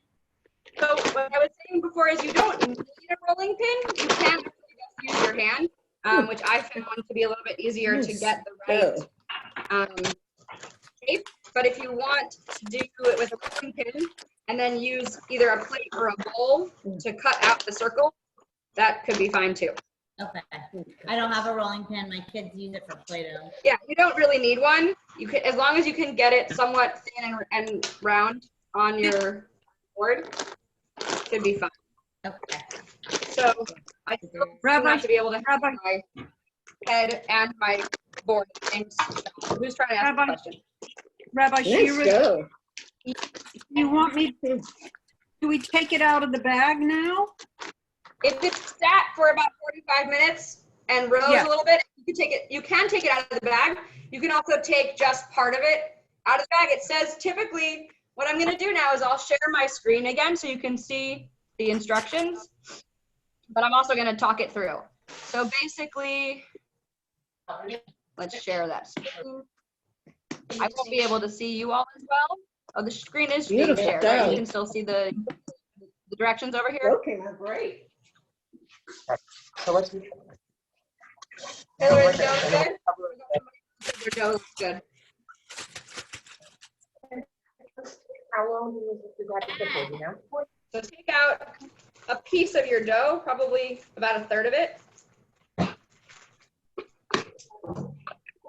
So what I was saying before is you don't need a rolling pin. You can use your hand, which I found to be a little bit easier to get the right shape. But if you want to do it with a rolling pin and then use either a plate or a bowl to cut out the circle, that could be fine too. Okay. I don't have a rolling pin. My kids use it for Play-Doh. Yeah, you don't really need one. You can, as long as you can get it somewhat thin and round on your board, should be fine. Okay. So I still have to be able to have my head and my board at the same time. Who's trying to ask the question? Rabbi Shira, you want me to, do we take it out of the bag now? If it's sat for about 45 minutes and rose a little bit, you can take it out of the bag. You can also take just part of it out of the bag. It says typically, what I'm gonna do now is I'll share my screen again so you can see the instructions, but I'm also gonna talk it through. So basically, let's share that screen. I won't be able to see you all as well. Oh, the screen is being shared, right? You can still see the directions over here? Okay, great. So let's do Hillary, dough good? Your dough looks good. How long do you have to cook it, you know? So take out a piece of your dough, probably about a third of it.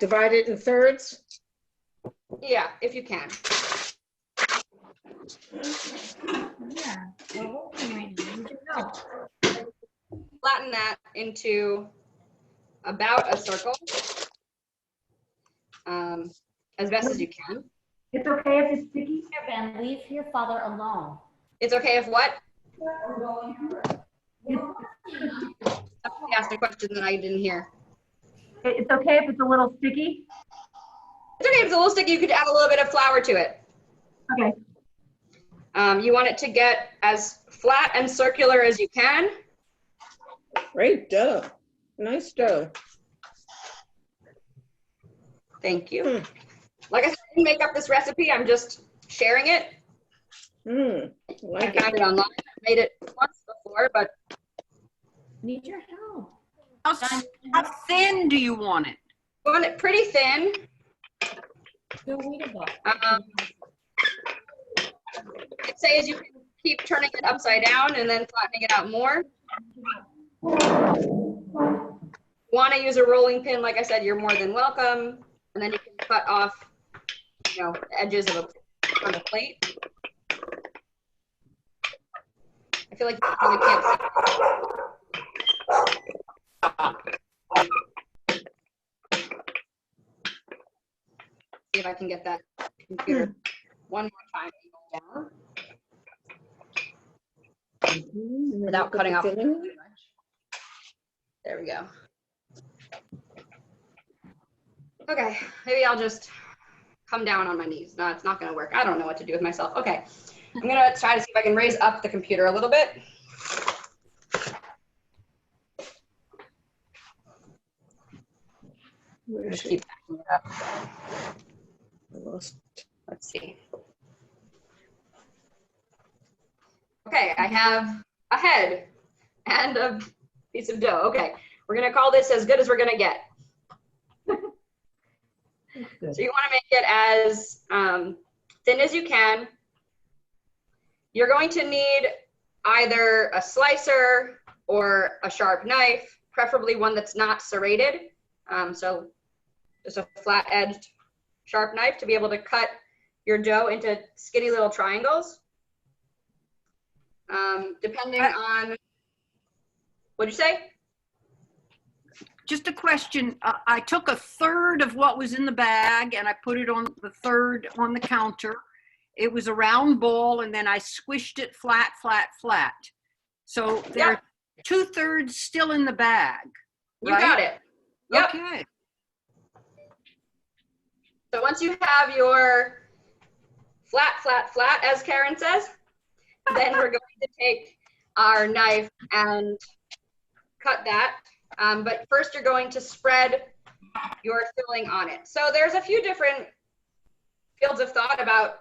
divide it in thirds? Yeah, if you can. Yeah. Well, right now, you can help. Flatten that into about a circle, as best as you can. It's okay if it's sticky? Here, Ben, leave your father alone. It's okay if what? It's Somebody asked a question that I didn't hear. it's okay if it's a little sticky? It's okay if it's a little sticky, you could add a little bit of flour to it. Okay. You want it to get as flat and circular as you can. Great dough. Nice dough. Thank you. Like I said, I didn't make up this recipe. I'm just sharing it. I found it online. I made it once before, but Need your help. How thin do you want it? I want it pretty thin. Go read a book. I'd say as you can keep turning it upside down and then flattening it out more. Want to use a rolling pin, like I said, you're more than welcome. And then you can cut off, the edges of on a plate. I feel like you really can't see if I can get that computer one more time down without cutting off too much. There we go. Okay, maybe I'll just come down on my knees. No, it's not gonna work. I don't know what to do with myself. Okay, I'm gonna try to see if I can raise up the computer a little bit. Just keep backing it up. Let's see. Okay, I have a head and a piece of dough. Okay, we're gonna call this as good as we're gonna get. So you want to make it as thin as you can. You're going to need either a slicer or a sharp knife, preferably one that's not serrated. So just a flat-edged sharp knife to be able to cut your dough into skinny little triangles. Depending on, what'd you say? Just a question. I took a third of what was in the bag and I put it on the third on the counter. It was a round ball and then I squished it flat, flat, flat. So there are 2/3 still in the bag. You got it. Yep. Okay. So once you have your flat, flat, flat, as Karen says, then we're going to take our knife and cut that. But first you're going to spread your filling on it. So there's a few different fields of thought about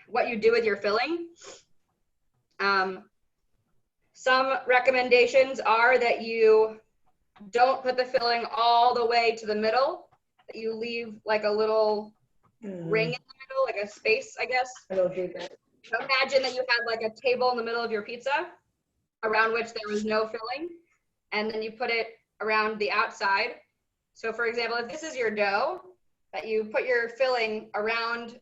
what you do with your filling. Some recommendations are that you don't put the filling all the way to the middle, that you leave like a little ring in the middle, like a space, I guess. I don't do that. So imagine that you had like a table in the middle of your pizza around which there was no filling, and then you put it around the outside. So for example, if this is your dough, that you put your filling around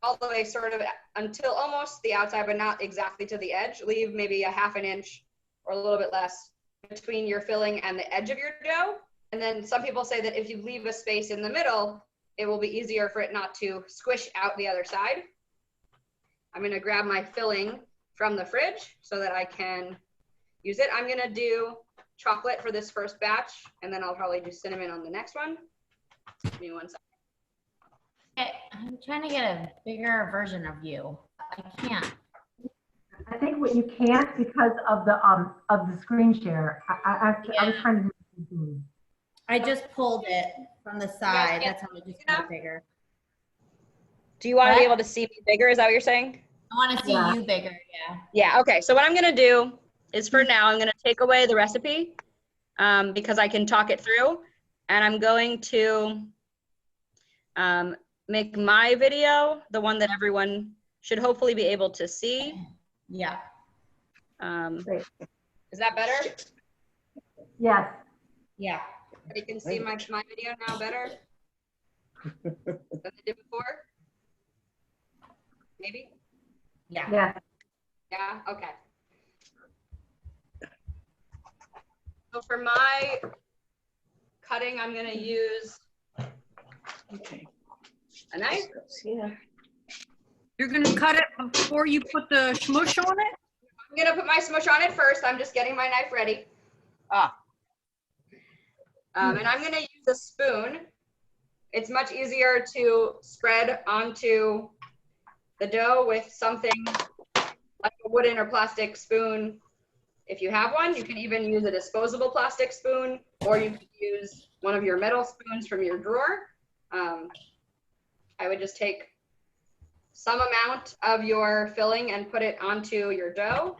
all the way sort of until almost the outside, but not exactly to the edge. Leave maybe a ½ inch or a little bit less between your filling and the edge of your dough. And then some people say that if you leave a space in the middle, it will be easier for it not to squish out the other side. I'm gonna grab my filling from the fridge so that I can use it. I'm gonna do chocolate for this first batch, and then I'll probably do cinnamon on the next one. Give me 1 second. Okay, I'm trying to get a bigger version of you. I can't. I think what you can't because of the screen share. I was trying to. I just pulled it from the side. That's how I just got it bigger. Do you want to be able to see me bigger? Is that what you're saying? I want to see you bigger, yeah. Yeah, okay. So what I'm going to do is for now, I'm going to take away the recipe because I can talk it through. And I'm going to make my video the one that everyone should hopefully be able to see. Yeah. Is that better? Yes. Yeah. You can see my video now better? than they did before? Maybe? Yeah. Yeah. Yeah, okay. So for my cutting, I'm gonna use a knife. Yeah. You're gonna cut it before you put the smush on it? I'm gonna put my smush on it first. I'm just getting my knife ready. Ah. And I'm gonna use a spoon. It's much easier to spread onto the dough with something like a wooden or plastic spoon. If you have one, you can even use a disposable plastic spoon, or you can use one of your metal spoons from your drawer. I would just take some amount of your filling and put it onto your dough.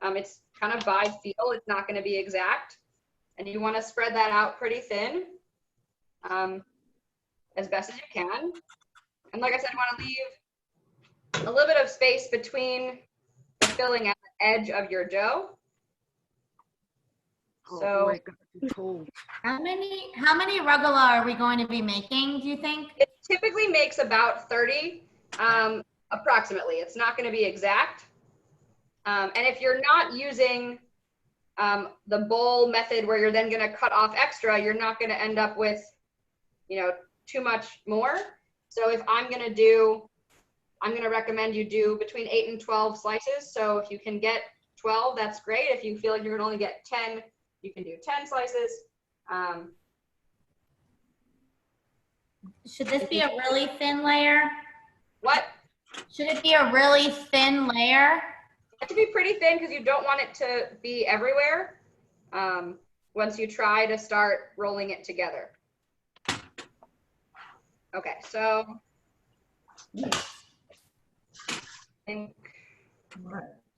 It's kind of by feel, it's not going to be exact. And you want to spread that out pretty thin, as best as you can. And like I said, I want to leave a little bit of space between the filling at the edge of your dough. So how many rugelach are we going to be making, do you think? It typically makes about 30, approximately. It's not going to be exact. And if you're not using the bowl method where you're then going to cut off extra, you're not going to end up with, you know, too much more. So if I'm going to recommend you do between 8 and 12 slices. So if you can get 12, that's great. If you feel like you're going to only get 10, you can do 10 slices. Should this be a really thin layer? What? Should it be a really thin layer? It has to be pretty thin because you don't want it to be everywhere once you try to start rolling it together. Okay, so I think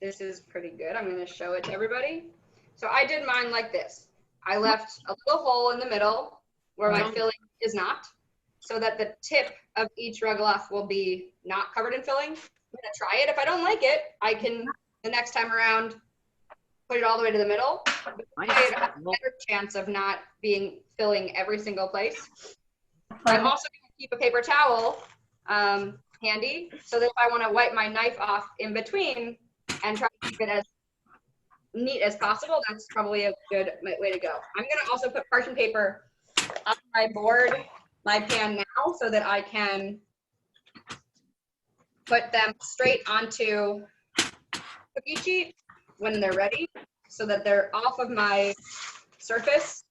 this is pretty good. I'm going to show it to everybody. So I did mine like this. I left a little hole in the middle where my filling is not, so that the tip of each rugelach will be not covered in filling. I'm going to try it. If I don't like it, I can, the next time around, put it all the way to the middle. But I have a better chance of not being filling every single place. I'm also going to keep a paper towel handy, so that if I want to wipe my knife off in between and try to keep it as neat as possible, that's probably a good way to go. I'm going to also put parchment paper on my board, my pan now, so that I can put them straight onto cookie sheet when they're ready, so that they're off of my surface.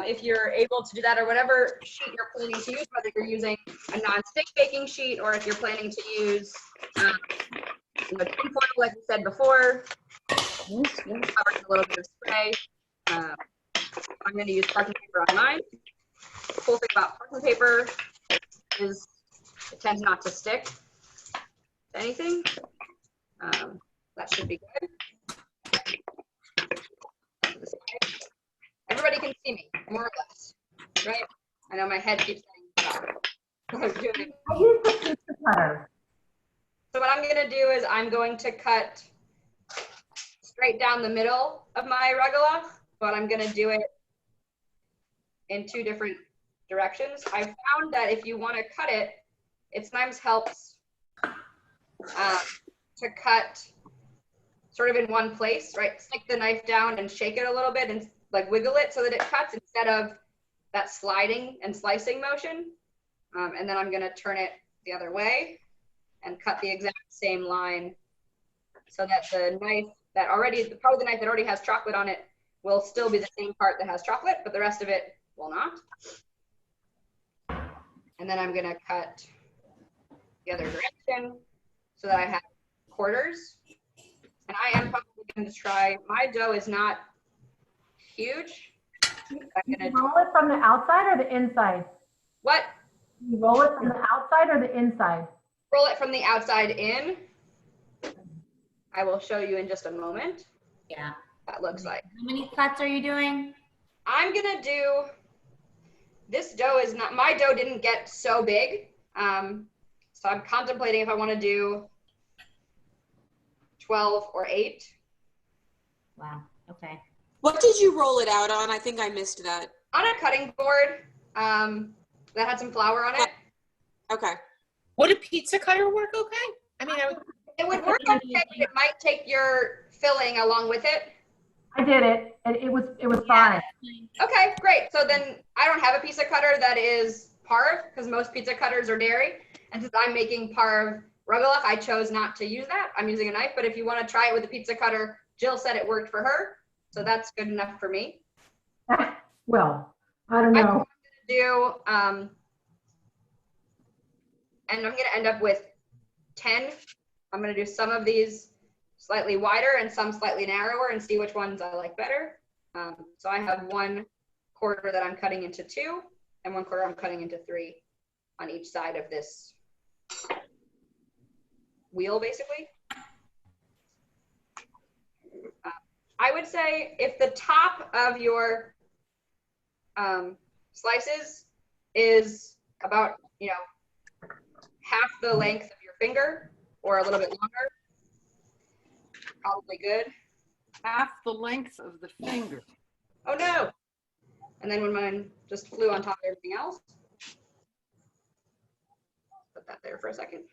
If you're able to do that, or whatever sheet you're planning to use, whether you're using a non-stick baking sheet or if you're planning to use tinfoil, like we said before, covered in a little bit of spray. I'm going to use parchment paper on mine. The cool thing about parchment paper is it tends not to stick to anything. That should be good. Everybody can see me, more or less, right? I know my head keeps saying so what I'm going to do is I'm going to cut straight down the middle of my rugelach, but I'm going to do it in two different directions. I found that if you want to cut it, it sometimes helps to cut sort of in one place, right? Stick the knife down and shake it a little bit and like wiggle it so that it cuts instead of that sliding and slicing motion. And then I'm going to turn it the other way and cut the exact same line so that the knife that already, the part of the knife that already has chocolate on it will still be the same part that has chocolate, but the rest of it will not. And then I'm going to cut the other direction so that I have quarters. And I am probably going to try, my dough is not huge. I'm gonna roll it from the outside or the inside? What? You roll it from the outside or the inside? Roll it from the outside in. I will show you in just a moment. Yeah. That looks like. How many cuts are you doing? I'm gonna do, this dough is not, my dough didn't get so big. So I'm contemplating if I want to do 12 or 8. Wow, okay. What did you roll it out on? I think I missed that. On a cutting board. that had some flour on it. Okay. Would a pizza cutter work okay? I mean, it would work okay, but it might take your filling along with it. I did it, and it was fine. Okay, great. So then I don't have a pizza cutter that is parve, because most pizza cutters are dairy. And since I'm making parve Rugelach, I chose not to use that. I'm using a knife, but if you want to try it with a pizza cutter, Jill said it worked for her. So that's good enough for me. Well, I don't know. I'm going to do, and I'm going to end up with 10. I'm going to do some of these slightly wider and some slightly narrower and see which ones I like better. So I have 1/4 that I'm cutting into 2 and 1/4 I'm cutting into 3 on each side of this wheel, basically. I would say if the top of your slices is about, half the length of your finger or a little bit longer, probably good. Half the length of the finger. Oh no! And then when mine just flew on top of everything else, put that there for a second.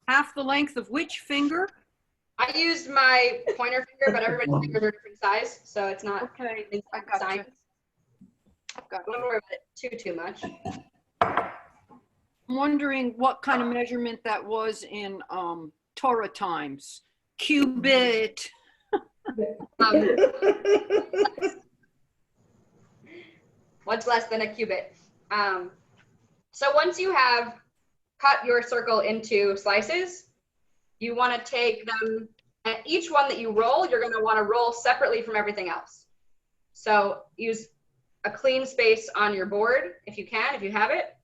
Half the length of which finger? I used my pointer finger, but everybody's fingers are different size, so it's not. Okay, I got got you. Don't worry about it too much. I'm wondering what kind of measurement that was in Torah times. Cubit. What's less than a cubit? So once you have cut your circle into slices, you want to take them, and each one that you roll, you're going to want to roll separately from everything else. So use a clean space on your board if you can, if you have it.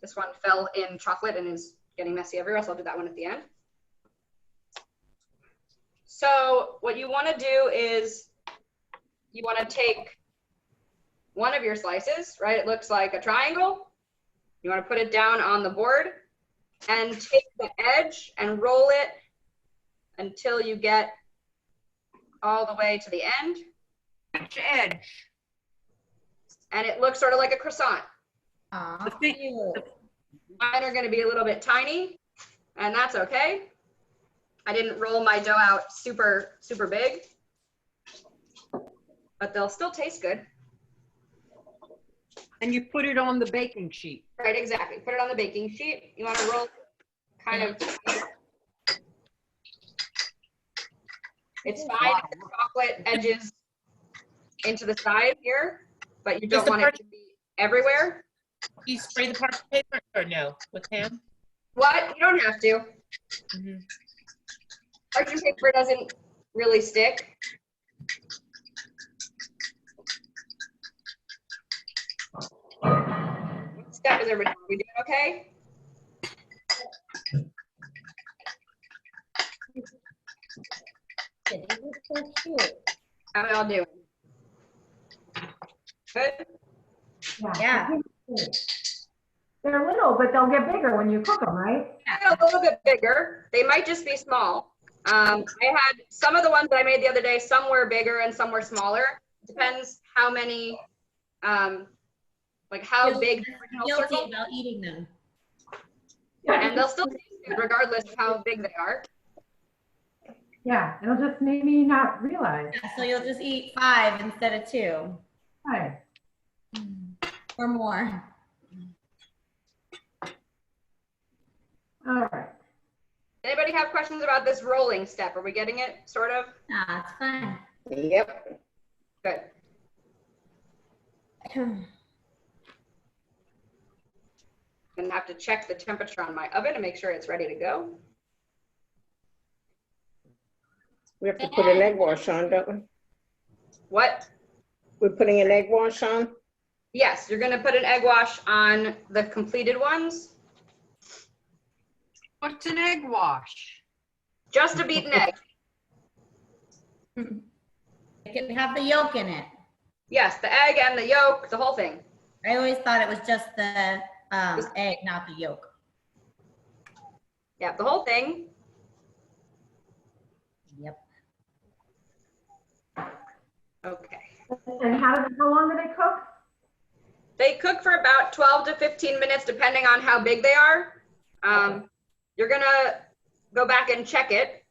This one fell in chocolate and is getting messy everywhere, so I'll do that one at the end. So what you want to do is you want to take one of your slices, right? It looks like a triangle. You want to put it down on the board and take the edge and roll it until you get all the way to the end. Edge. And it looks sort of like a croissant. Mine are going to be a little bit tiny, and that's okay. I didn't roll my dough out super, super big, but they'll still taste good. And you put it on the baking sheet. Right, exactly. Put it on the baking sheet. You want to roll kind of. It's fine if the chocolate edges into the side here, but you don't want it to be everywhere. You spray the parchment paper or no with ham? What? You don't have to. Parchment paper doesn't really stick. What step is everybody? Are we doing okay? So cute. How are we all doing? Good? Yeah. They're little, but they'll get bigger when you cook them, right? Yeah, a little bit bigger. They might just be small. I had some of the ones that I made the other day, some were bigger and some were smaller. Depends how many, like how big the original Guilty circle. about eating them. And they'll still taste good regardless of how big they are. Yeah, it'll just make me not realize. Yeah, so you'll just eat 5 instead of 2. Right. Or more. All right. Anybody have questions about this rolling step? Are we getting it, sort of? Nah, it's fine. Yep. Good. I'm gonna have to check the temperature on my oven to make sure it's ready to go. We have to put an egg wash on, don't we? What? We're putting an egg wash on? Yes, you're gonna put an egg wash on the completed ones. What's an egg wash? Just a beaten egg. It can have the yolk in it. Yes, the egg and the yolk, the whole thing. I always thought it was just the egg, not the yolk. Yeah, the whole thing. Yep. Okay. And how long do they cook? They cook for about 12 to 15 minutes, depending on how big they are. You're gonna go back and check it.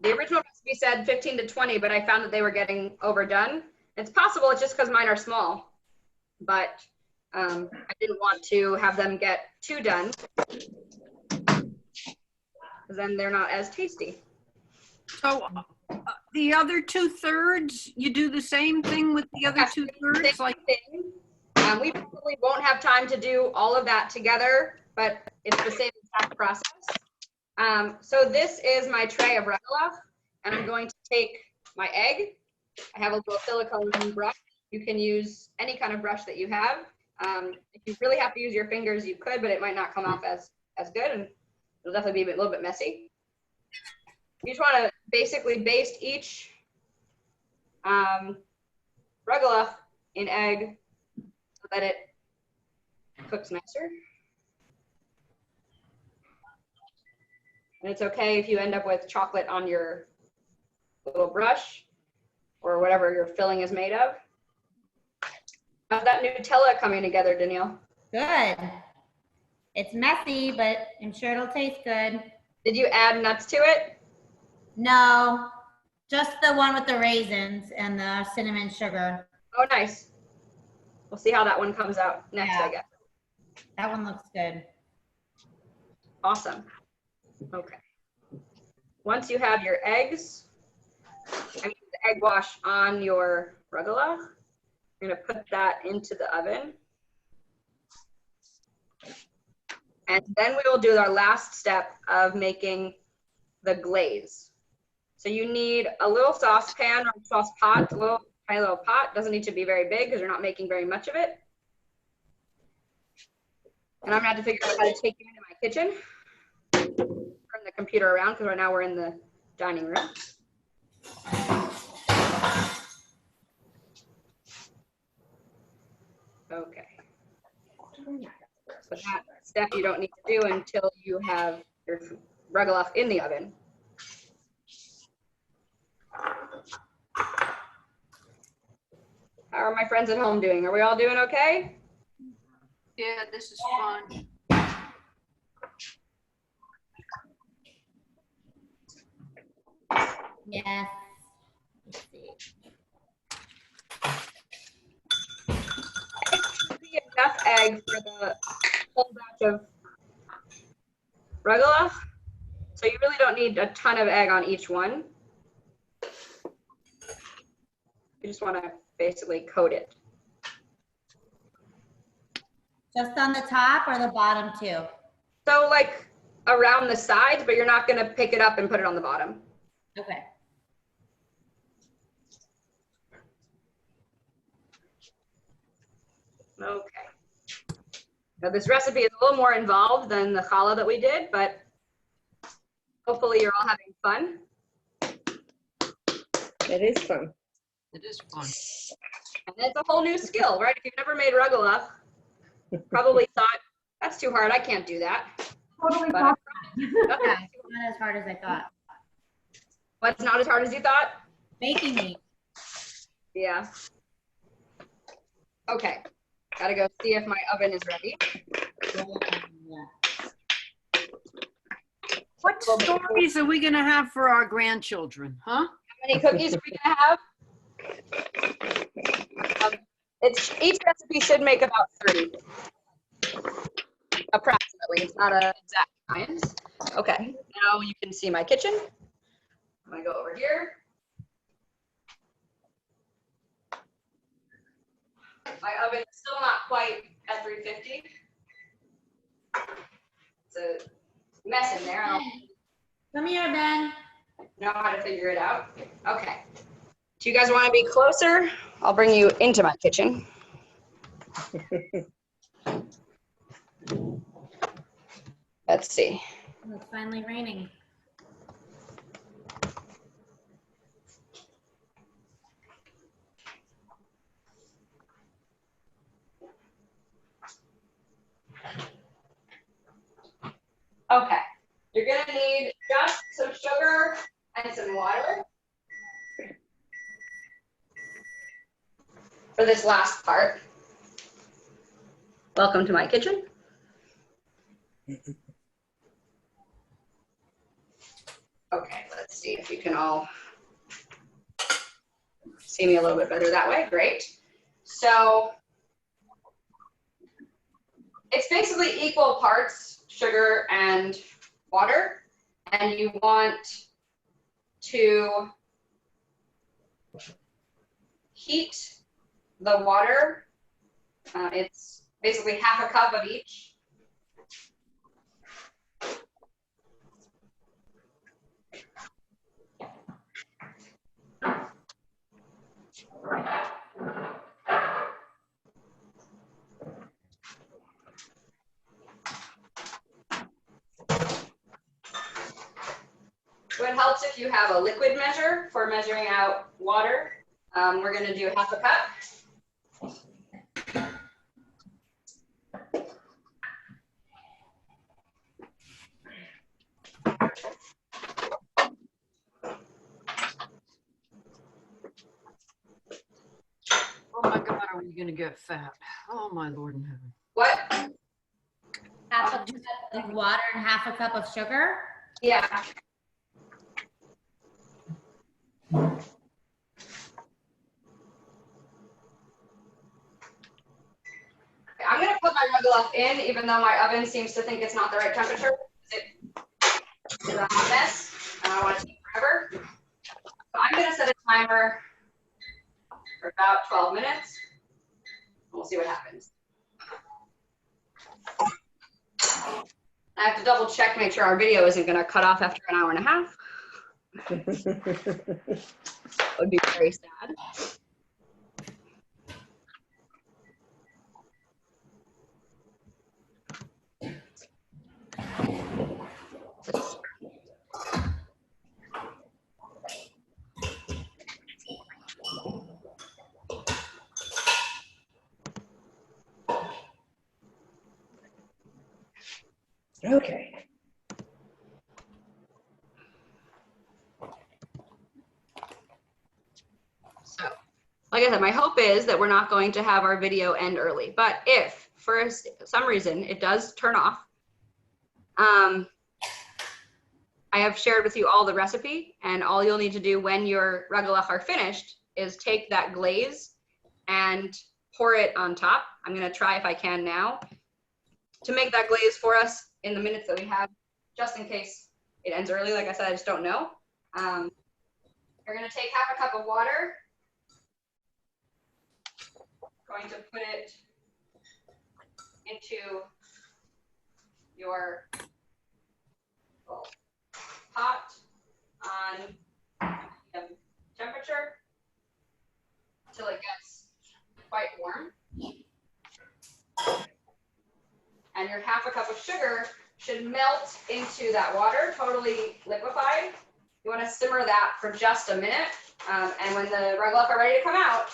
The original recipe said 15 to 20, but I found that they were getting overdone. It's possible it's just because mine are small, but I didn't want to have them get too done, because then they're not as tasty. So the other 2/3, you do the same thing with the other 2/3? Like, we probably won't have time to do all of that together, but it's the same exact process. So this is my tray of Rugelach, and I'm going to take my egg. I have a little silicone brush. You can use any kind of brush that you have. If you really have to use your fingers, you could, but it might not come off as good, and it'll definitely be a little bit messy. You just want to basically baste each Rugelach in egg so that it cooks nicer. And it's okay if you end up with chocolate on your little brush or whatever your filling is made of. How's that Nutella coming together, Danielle? Good. It's messy, but I'm sure it'll taste good. Did you add nuts to it? No, just the one with the raisins and the cinnamon sugar. Oh, nice. We'll see how that one comes out next, I guess. That one looks good. Awesome. Okay. Once you have your eggs, the egg wash on your Rugelach, you're going to put that into the oven. And then we will do our last step of making the glaze. So you need a little saucepan or sauce pot, a tiny little pot. Doesn't need to be very big because you're not making very much of it. And I'm gonna have to figure out how to take you into my kitchen. Turn the computer around because right now we're in the dining room. Okay. So that step you don't need to do until you have your Rugelach in the oven. How are my friends at home doing? Are we all doing okay? yeah, this is fun. Yes. Let's see. Should be enough egg for the whole batch of Rugelach. So you really don't need a ton of egg on each one. You just want to basically coat it. Just on the top or the bottom too? So like around the sides, but you're not going to pick it up and put it on the bottom. Okay. Okay. Now this recipe is a little more involved than the challah that we did, but hopefully you're all having fun. It is fun. It is fun. And it's a whole new skill, right? If you've never made Rugelach, probably thought, that's too hard, I can't do that. Totally But thought Yeah, not as hard as I thought. what's not as hard as you thought? Baking meat. Yeah. Okay. Gotta go see if my oven is ready. What stories are we going to have for our grandchildren, huh? How many cookies are we gonna have? Each recipe should make about 30. Approximately. It's not an exact science. Okay. Now you can see my kitchen. I'm gonna go over here. My oven is still not quite at 350. It's a mess in there. Come here, Ben. Know how to figure it out. Okay. Do you guys want to be closer? I'll bring you into my kitchen. Let's see. It's finally raining. Okay. You're gonna need just some sugar for this last part. Welcome to my kitchen. Okay, let's see if you can all see me a little bit better that way. Great. So it's basically equal parts sugar and water, and you want to heat the water. It's basically half a cup of each. So it helps if you have a liquid measure for measuring out water. We're going to do half a cup. Oh my God, are we gonna get fat? Oh my Lord in heaven. What? Half a cup of water and half a cup of sugar? Yeah. I'm going to put my Rugelach in, even though my oven seems to think it's not the right temperature. It's a hot mess, and I want it to take forever. So I'm going to set a timer for about 12 minutes. We'll see what happens. I have to double check, make sure our video isn't going to cut off after an hour and a half. That would be very sad. Okay. So, like I said, my hope is that we're not going to have our video end early. But if, for some reason, it does turn off, I have shared with you all the recipe, and all you'll need to do when your Rugelach are finished is take that glaze and pour it on top. I'm going to try if I can now to make that glaze for us in the minutes that we have, just in case it ends early. Like I said, I just don't know. You're going to take half a cup of water. Going to put it into your pot on temperature until it gets quite warm. And your half a cup of sugar should melt into that water, totally liquefied. You want to simmer that for just a minute. And when the Rugelach are ready to come out,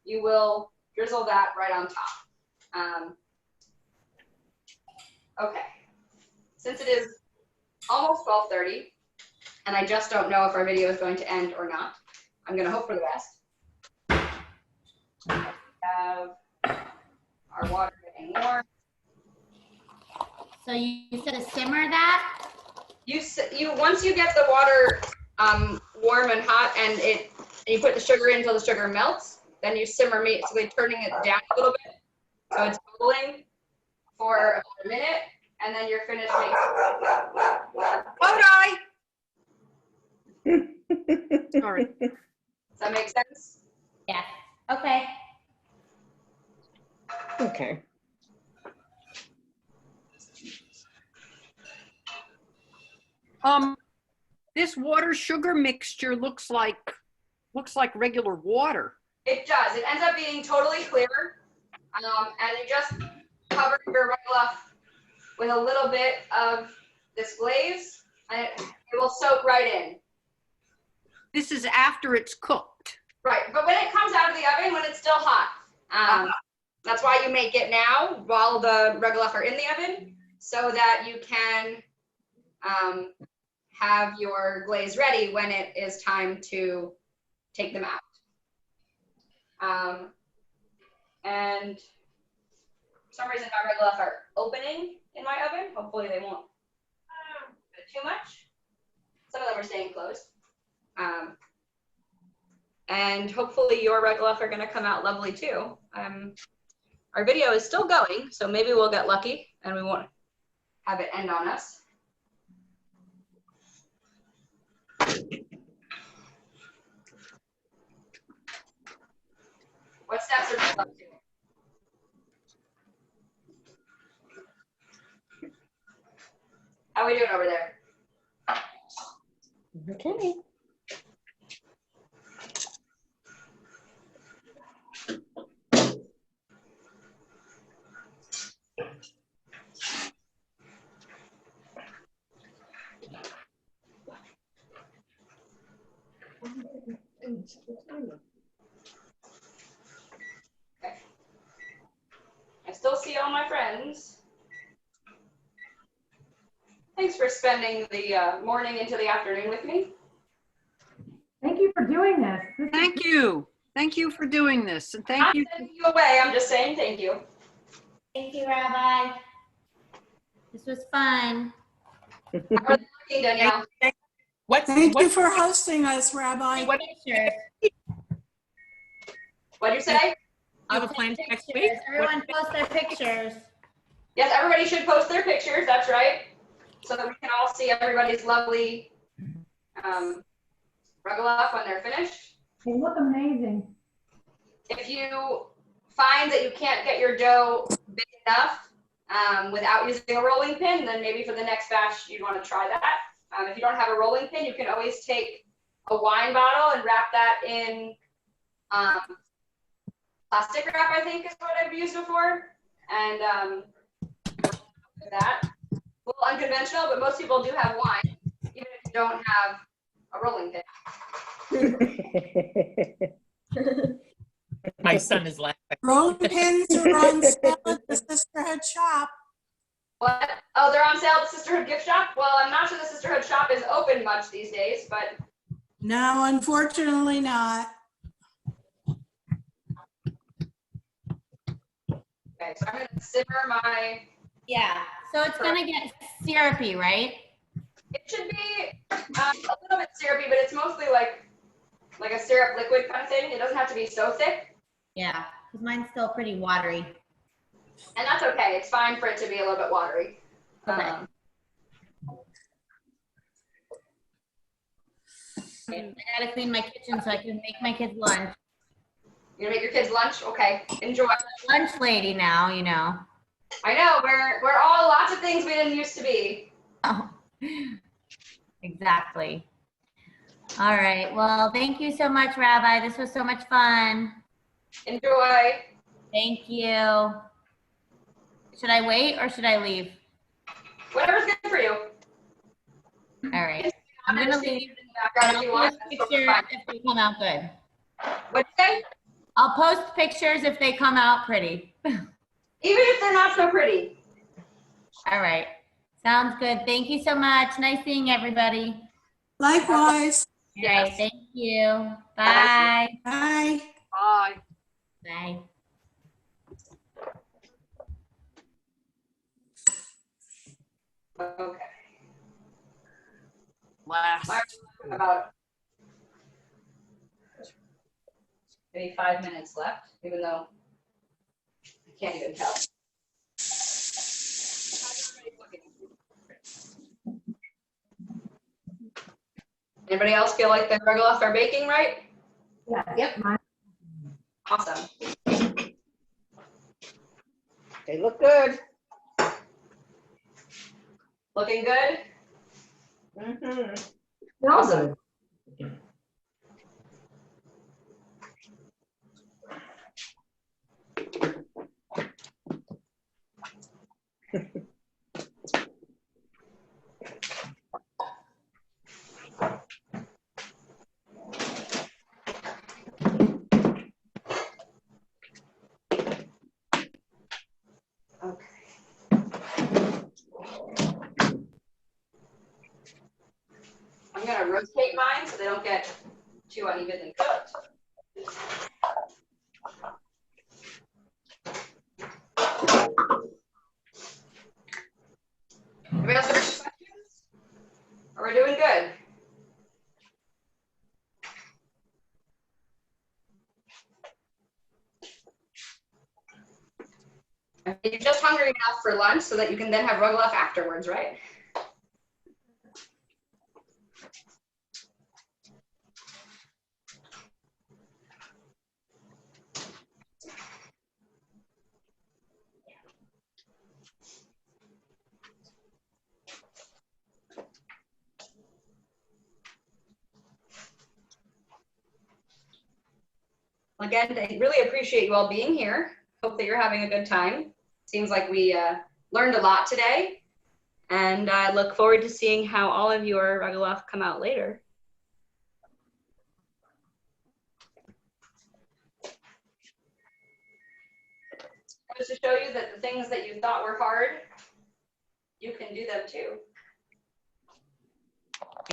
you will drizzle that right on top. Okay. Since it is almost 12:30, and I just don't know if our video is going to end or not, I'm going to hope for the best. We have our water getting warm. So you said to simmer that? Once you get the water warm and hot, and you put the sugar in until the sugar melts, then you simmer meat, so they're turning it down a little bit, so it's bubbling for about a minute, and then you're finished making. Sorry. Does that make sense? Yeah. Okay. Okay. This water sugar mixture looks like regular water. It does. It ends up being totally clear, and you just cover your Rugelach with a little bit of this glaze, and it will soak right in. This is after it's cooked. Right, but when it comes out of the oven, when it's still hot, that's why you make it now while the Rugelach are in the oven, so that you can have your glaze ready when it is time to take them out. and for some reason my Rugelach are opening in my oven. Hopefully they won't do too much. Some of them are staying closed. And hopefully your Rugelach are gonna come out lovely too. Our video is still going, so maybe we'll get lucky and we won't have it end on us. What steps are you up to? How are we doing over there? Okay. Okay. I still see all my friends. Thanks for spending the morning into the afternoon with me. Thank you for doing this. Thank you. Thank you for doing this. And thank I'm you. not sending you away. I'm just saying thank you. Thank you, Rabbi. This was fun. How are they looking, Danielle? Thank you for hosting us, Rabbi. What Pictures. What'd you say? You have a plan for next week? Everyone post their pictures. Yes, everybody should post their pictures. That's right. So that we can all see everybody's lovely Rugelach when they're finished. They look amazing. If you find that you can't get your dough big enough without using a rolling pin, then maybe for the next batch you'd want to try that. If you don't have a rolling pin, you can always take a wine bottle and wrap that in plastic wrap, I think is what I've used before. And that. A little unconventional, but most people do have wine, even if you don't have a rolling pin. My son is laughing. Rolling pins are on sale at the Sisterhood shop. What? Oh, they're on sale at the Sisterhood gift shop? Well, I'm not sure the Sisterhood shop is open much these days, but. No, unfortunately not. Okay, so I'm going to simmer my. Yeah, so it's gonna get syrupy, right? It should be a little bit syrupy, but it's mostly like a syrup liquid kind of thing. It doesn't have to be so thick. Yeah, because mine's still pretty watery. And that's okay. It's fine for it to be a little bit watery. Okay. I gotta clean my kitchen so I can make my kids lunch. You gonna make your kids lunch? Okay, enjoy. Lunch lady now, you know. I know, we're all lots of things we didn't used to be. Oh, exactly. All right, well, thank you so much, Rabbi. This was so much fun. Enjoy. Thank you. Should I wait or should I leave? Whatever's good for you. All right. I'm gonna leave. Background if you want. Pictures if they come out good. What'd you say? I'll post pictures if they come out pretty. Even if they're not so pretty. All right. Sounds good. Thank you so much. Nice seeing everybody. Likewise. All right. Thank you. Bye. Bye. Bye. Bye. Okay. Last. About maybe 5 minutes left, even though I can't even tell. Anybody else feel like the Rugelach are baking right? Yeah. Yep. Awesome. They look good. Looking good? Mm-hmm. Awesome. Okay. I'm gonna rotate mine so they don't get too unevenly cooked. hungry enough for lunch so that you can then have Rugelach afterwards, right? Again, I really appreciate you all being here. Hope that you're having a good time. Seems like we learned a lot today, and I look forward to seeing how all of your Rugelach come out later. Just to show you that the things that you thought were hard, you can do them too.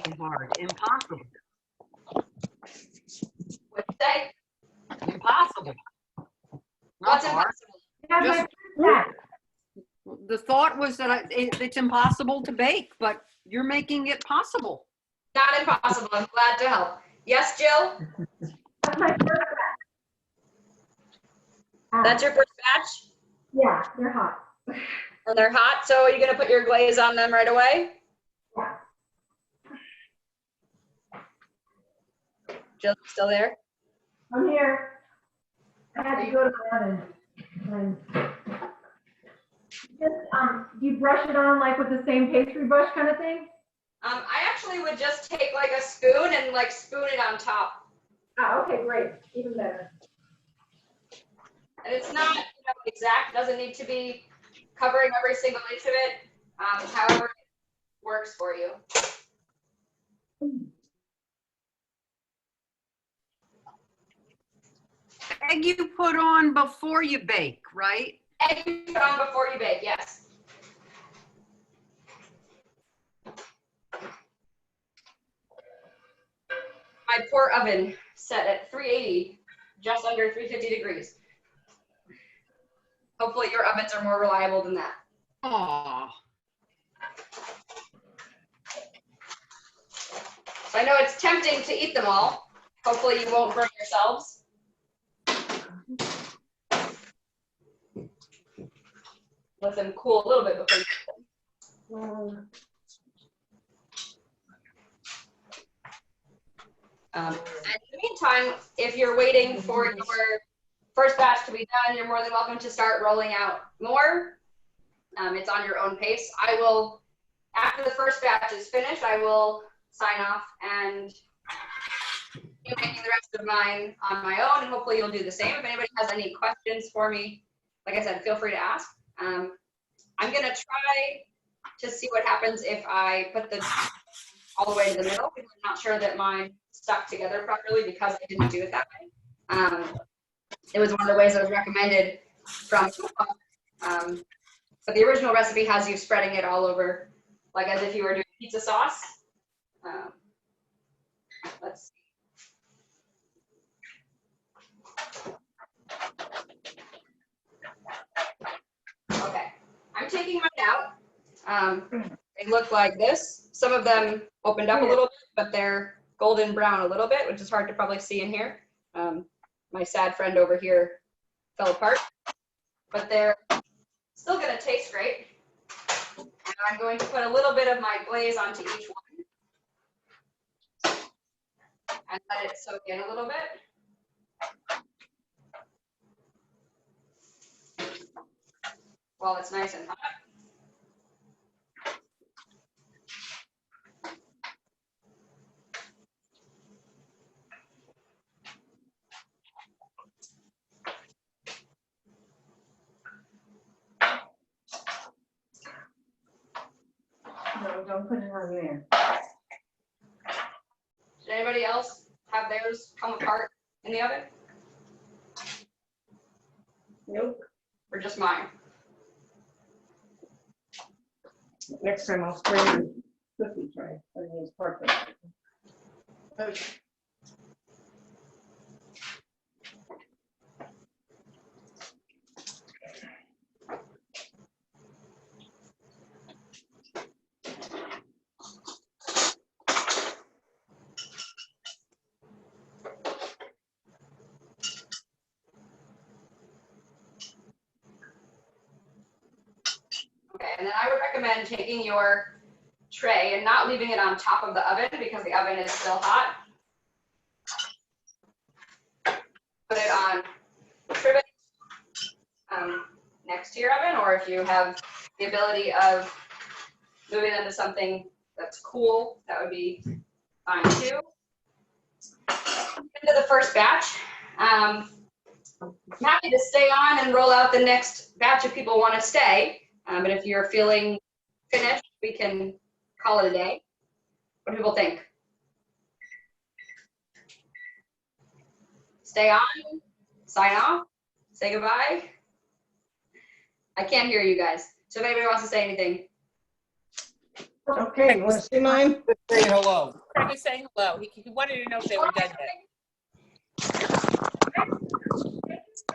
Being hard, impossible. What'd you say? Impossible. What's Not hard. impossible? Just, the thought was that it's impossible to bake, but you're making it possible. Not impossible. I'm glad to help. Yes, Jill? That's my first batch. That's your first batch? Yeah, they're hot. And they're hot, so are you gonna put your glaze on them right away? Yeah. Jill, still there? I'm here. I had to go to the oven. Just, do you brush it on like with the same pastry brush kind of thing? I actually would just take like a spoon and like spoon it on top. Oh, okay, great. Even better. And it's not, exact, doesn't need to be covering every single inch of it, however it works for you. Egg you put on before you bake, right? Egg you put on before you bake, yes. My poor oven set at 380, just under 350 degrees. Hopefully your ovens are more reliable than that. Aww. So I know it's tempting to eat them all. Hopefully you won't burn yourselves. Let them cool a little bit before you eat them. And in the meantime, if you're waiting for your first batch to be done, you're more than welcome to start rolling out more. It's on your own pace. I will, after the first batch is finished, I will sign off and be making the rest of mine on my own, and hopefully you'll do the same. If anybody has any questions for me, like I said, feel free to ask. I'm gonna try to see what happens if I put the all the way to the middle, because I'm not sure that mine stuck together properly because I didn't do it that way. It was one of the ways that was recommended from but the original recipe has you spreading it all over, like as if you were doing pizza sauce. Let's see. Okay, I'm taking mine out. They look like this. Some of them opened up a little bit, but they're golden brown a little bit, which is hard to probably see in here. My sad friend over here fell apart, but they're still gonna taste great. And I'm going to put a little bit of my glaze onto each one and let it soak in a little bit. While it's nice and hot. No, don't put it on there. Did anybody else have theirs come apart in the oven? Nope. Or just mine? Next time I'll spray the cookie tray. I think it's perfect. Okay. recommend taking your tray and not leaving it on top of the oven because the oven is still hot. Put it on trivet next to your oven, or if you have the ability of moving them to something that's cool, that would be fine too. Into the first batch. I'm happy to stay on and roll out the next batch if people want to stay. But if you're feeling finished, we can call it a day. What do people think? Stay on, sign off, say goodbye. I can't hear you guys. So if anybody wants to say anything. Okay, you want to see mine? Say hello. Craig is saying hello. He wanted to know if they were done yet.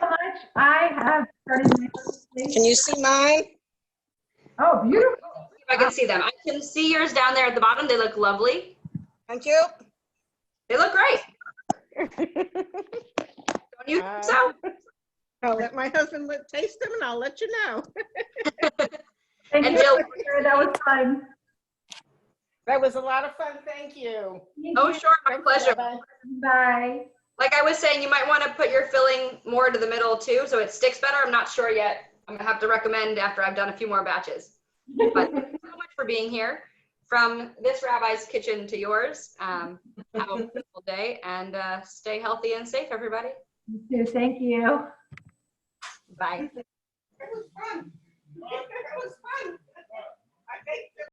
So much. I have started. Can you see mine? Oh, beautiful. If I can see them. I can see yours down there at the bottom. They look lovely. Thank you. They look great. Don't you think so? I'll let my husband taste them and I'll let you know. Thank And you. Jill, That was fun. That was a lot of fun. Thank you. oh sure, my pleasure. Bye. Like I was saying, you might want to put your filling more to the middle too, so it sticks better. I'm not sure yet. I'm gonna have to recommend after I've done a few more batches. But thank you so much for being here. From this rabbi's kitchen to yours. Have a wonderful day and stay healthy and safe, everybody. You too. Thank you. Bye.